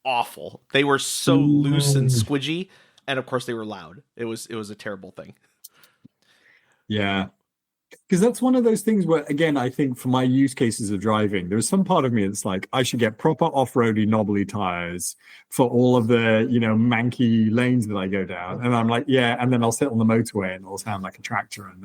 awful. They were so loose and squidgy, and of course they were loud. It was a terrible thing. Yeah. Because that's one of those things where, again, I think for my use cases of driving, there's some part of me that's like, I should get proper off-roady knobbly tires for all of the, manky lanes that I go down. And I'm like, yeah, and then I'll sit on the motorway and it'll sound like a tractor, and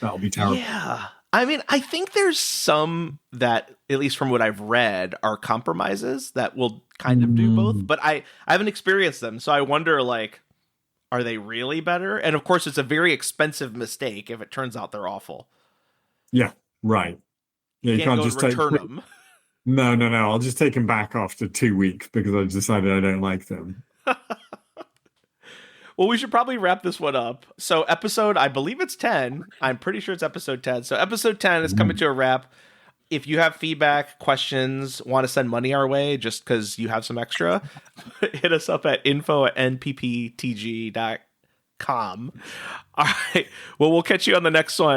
that'll be terrible. Yeah. I mean, I think there's some that, at least from what I've read, are compromises that will kind of do both, but I haven't experienced them. So I wonder, like, are they really better? And of course, it's a very expensive mistake if it turns out they're awful. Yeah, right. Yeah, you can't just return them. No. I'll just take them back after 2 weeks because I've decided I don't like them. Well, we should probably wrap this one up. So episode, I believe it's 10. I'm pretty sure it's episode 10. So episode 10 is coming to a wrap. If you have feedback, questions, want to send money our way just because you have some extra, hit us up at info@npptg.com. All right. Well, we'll catch you on the next one.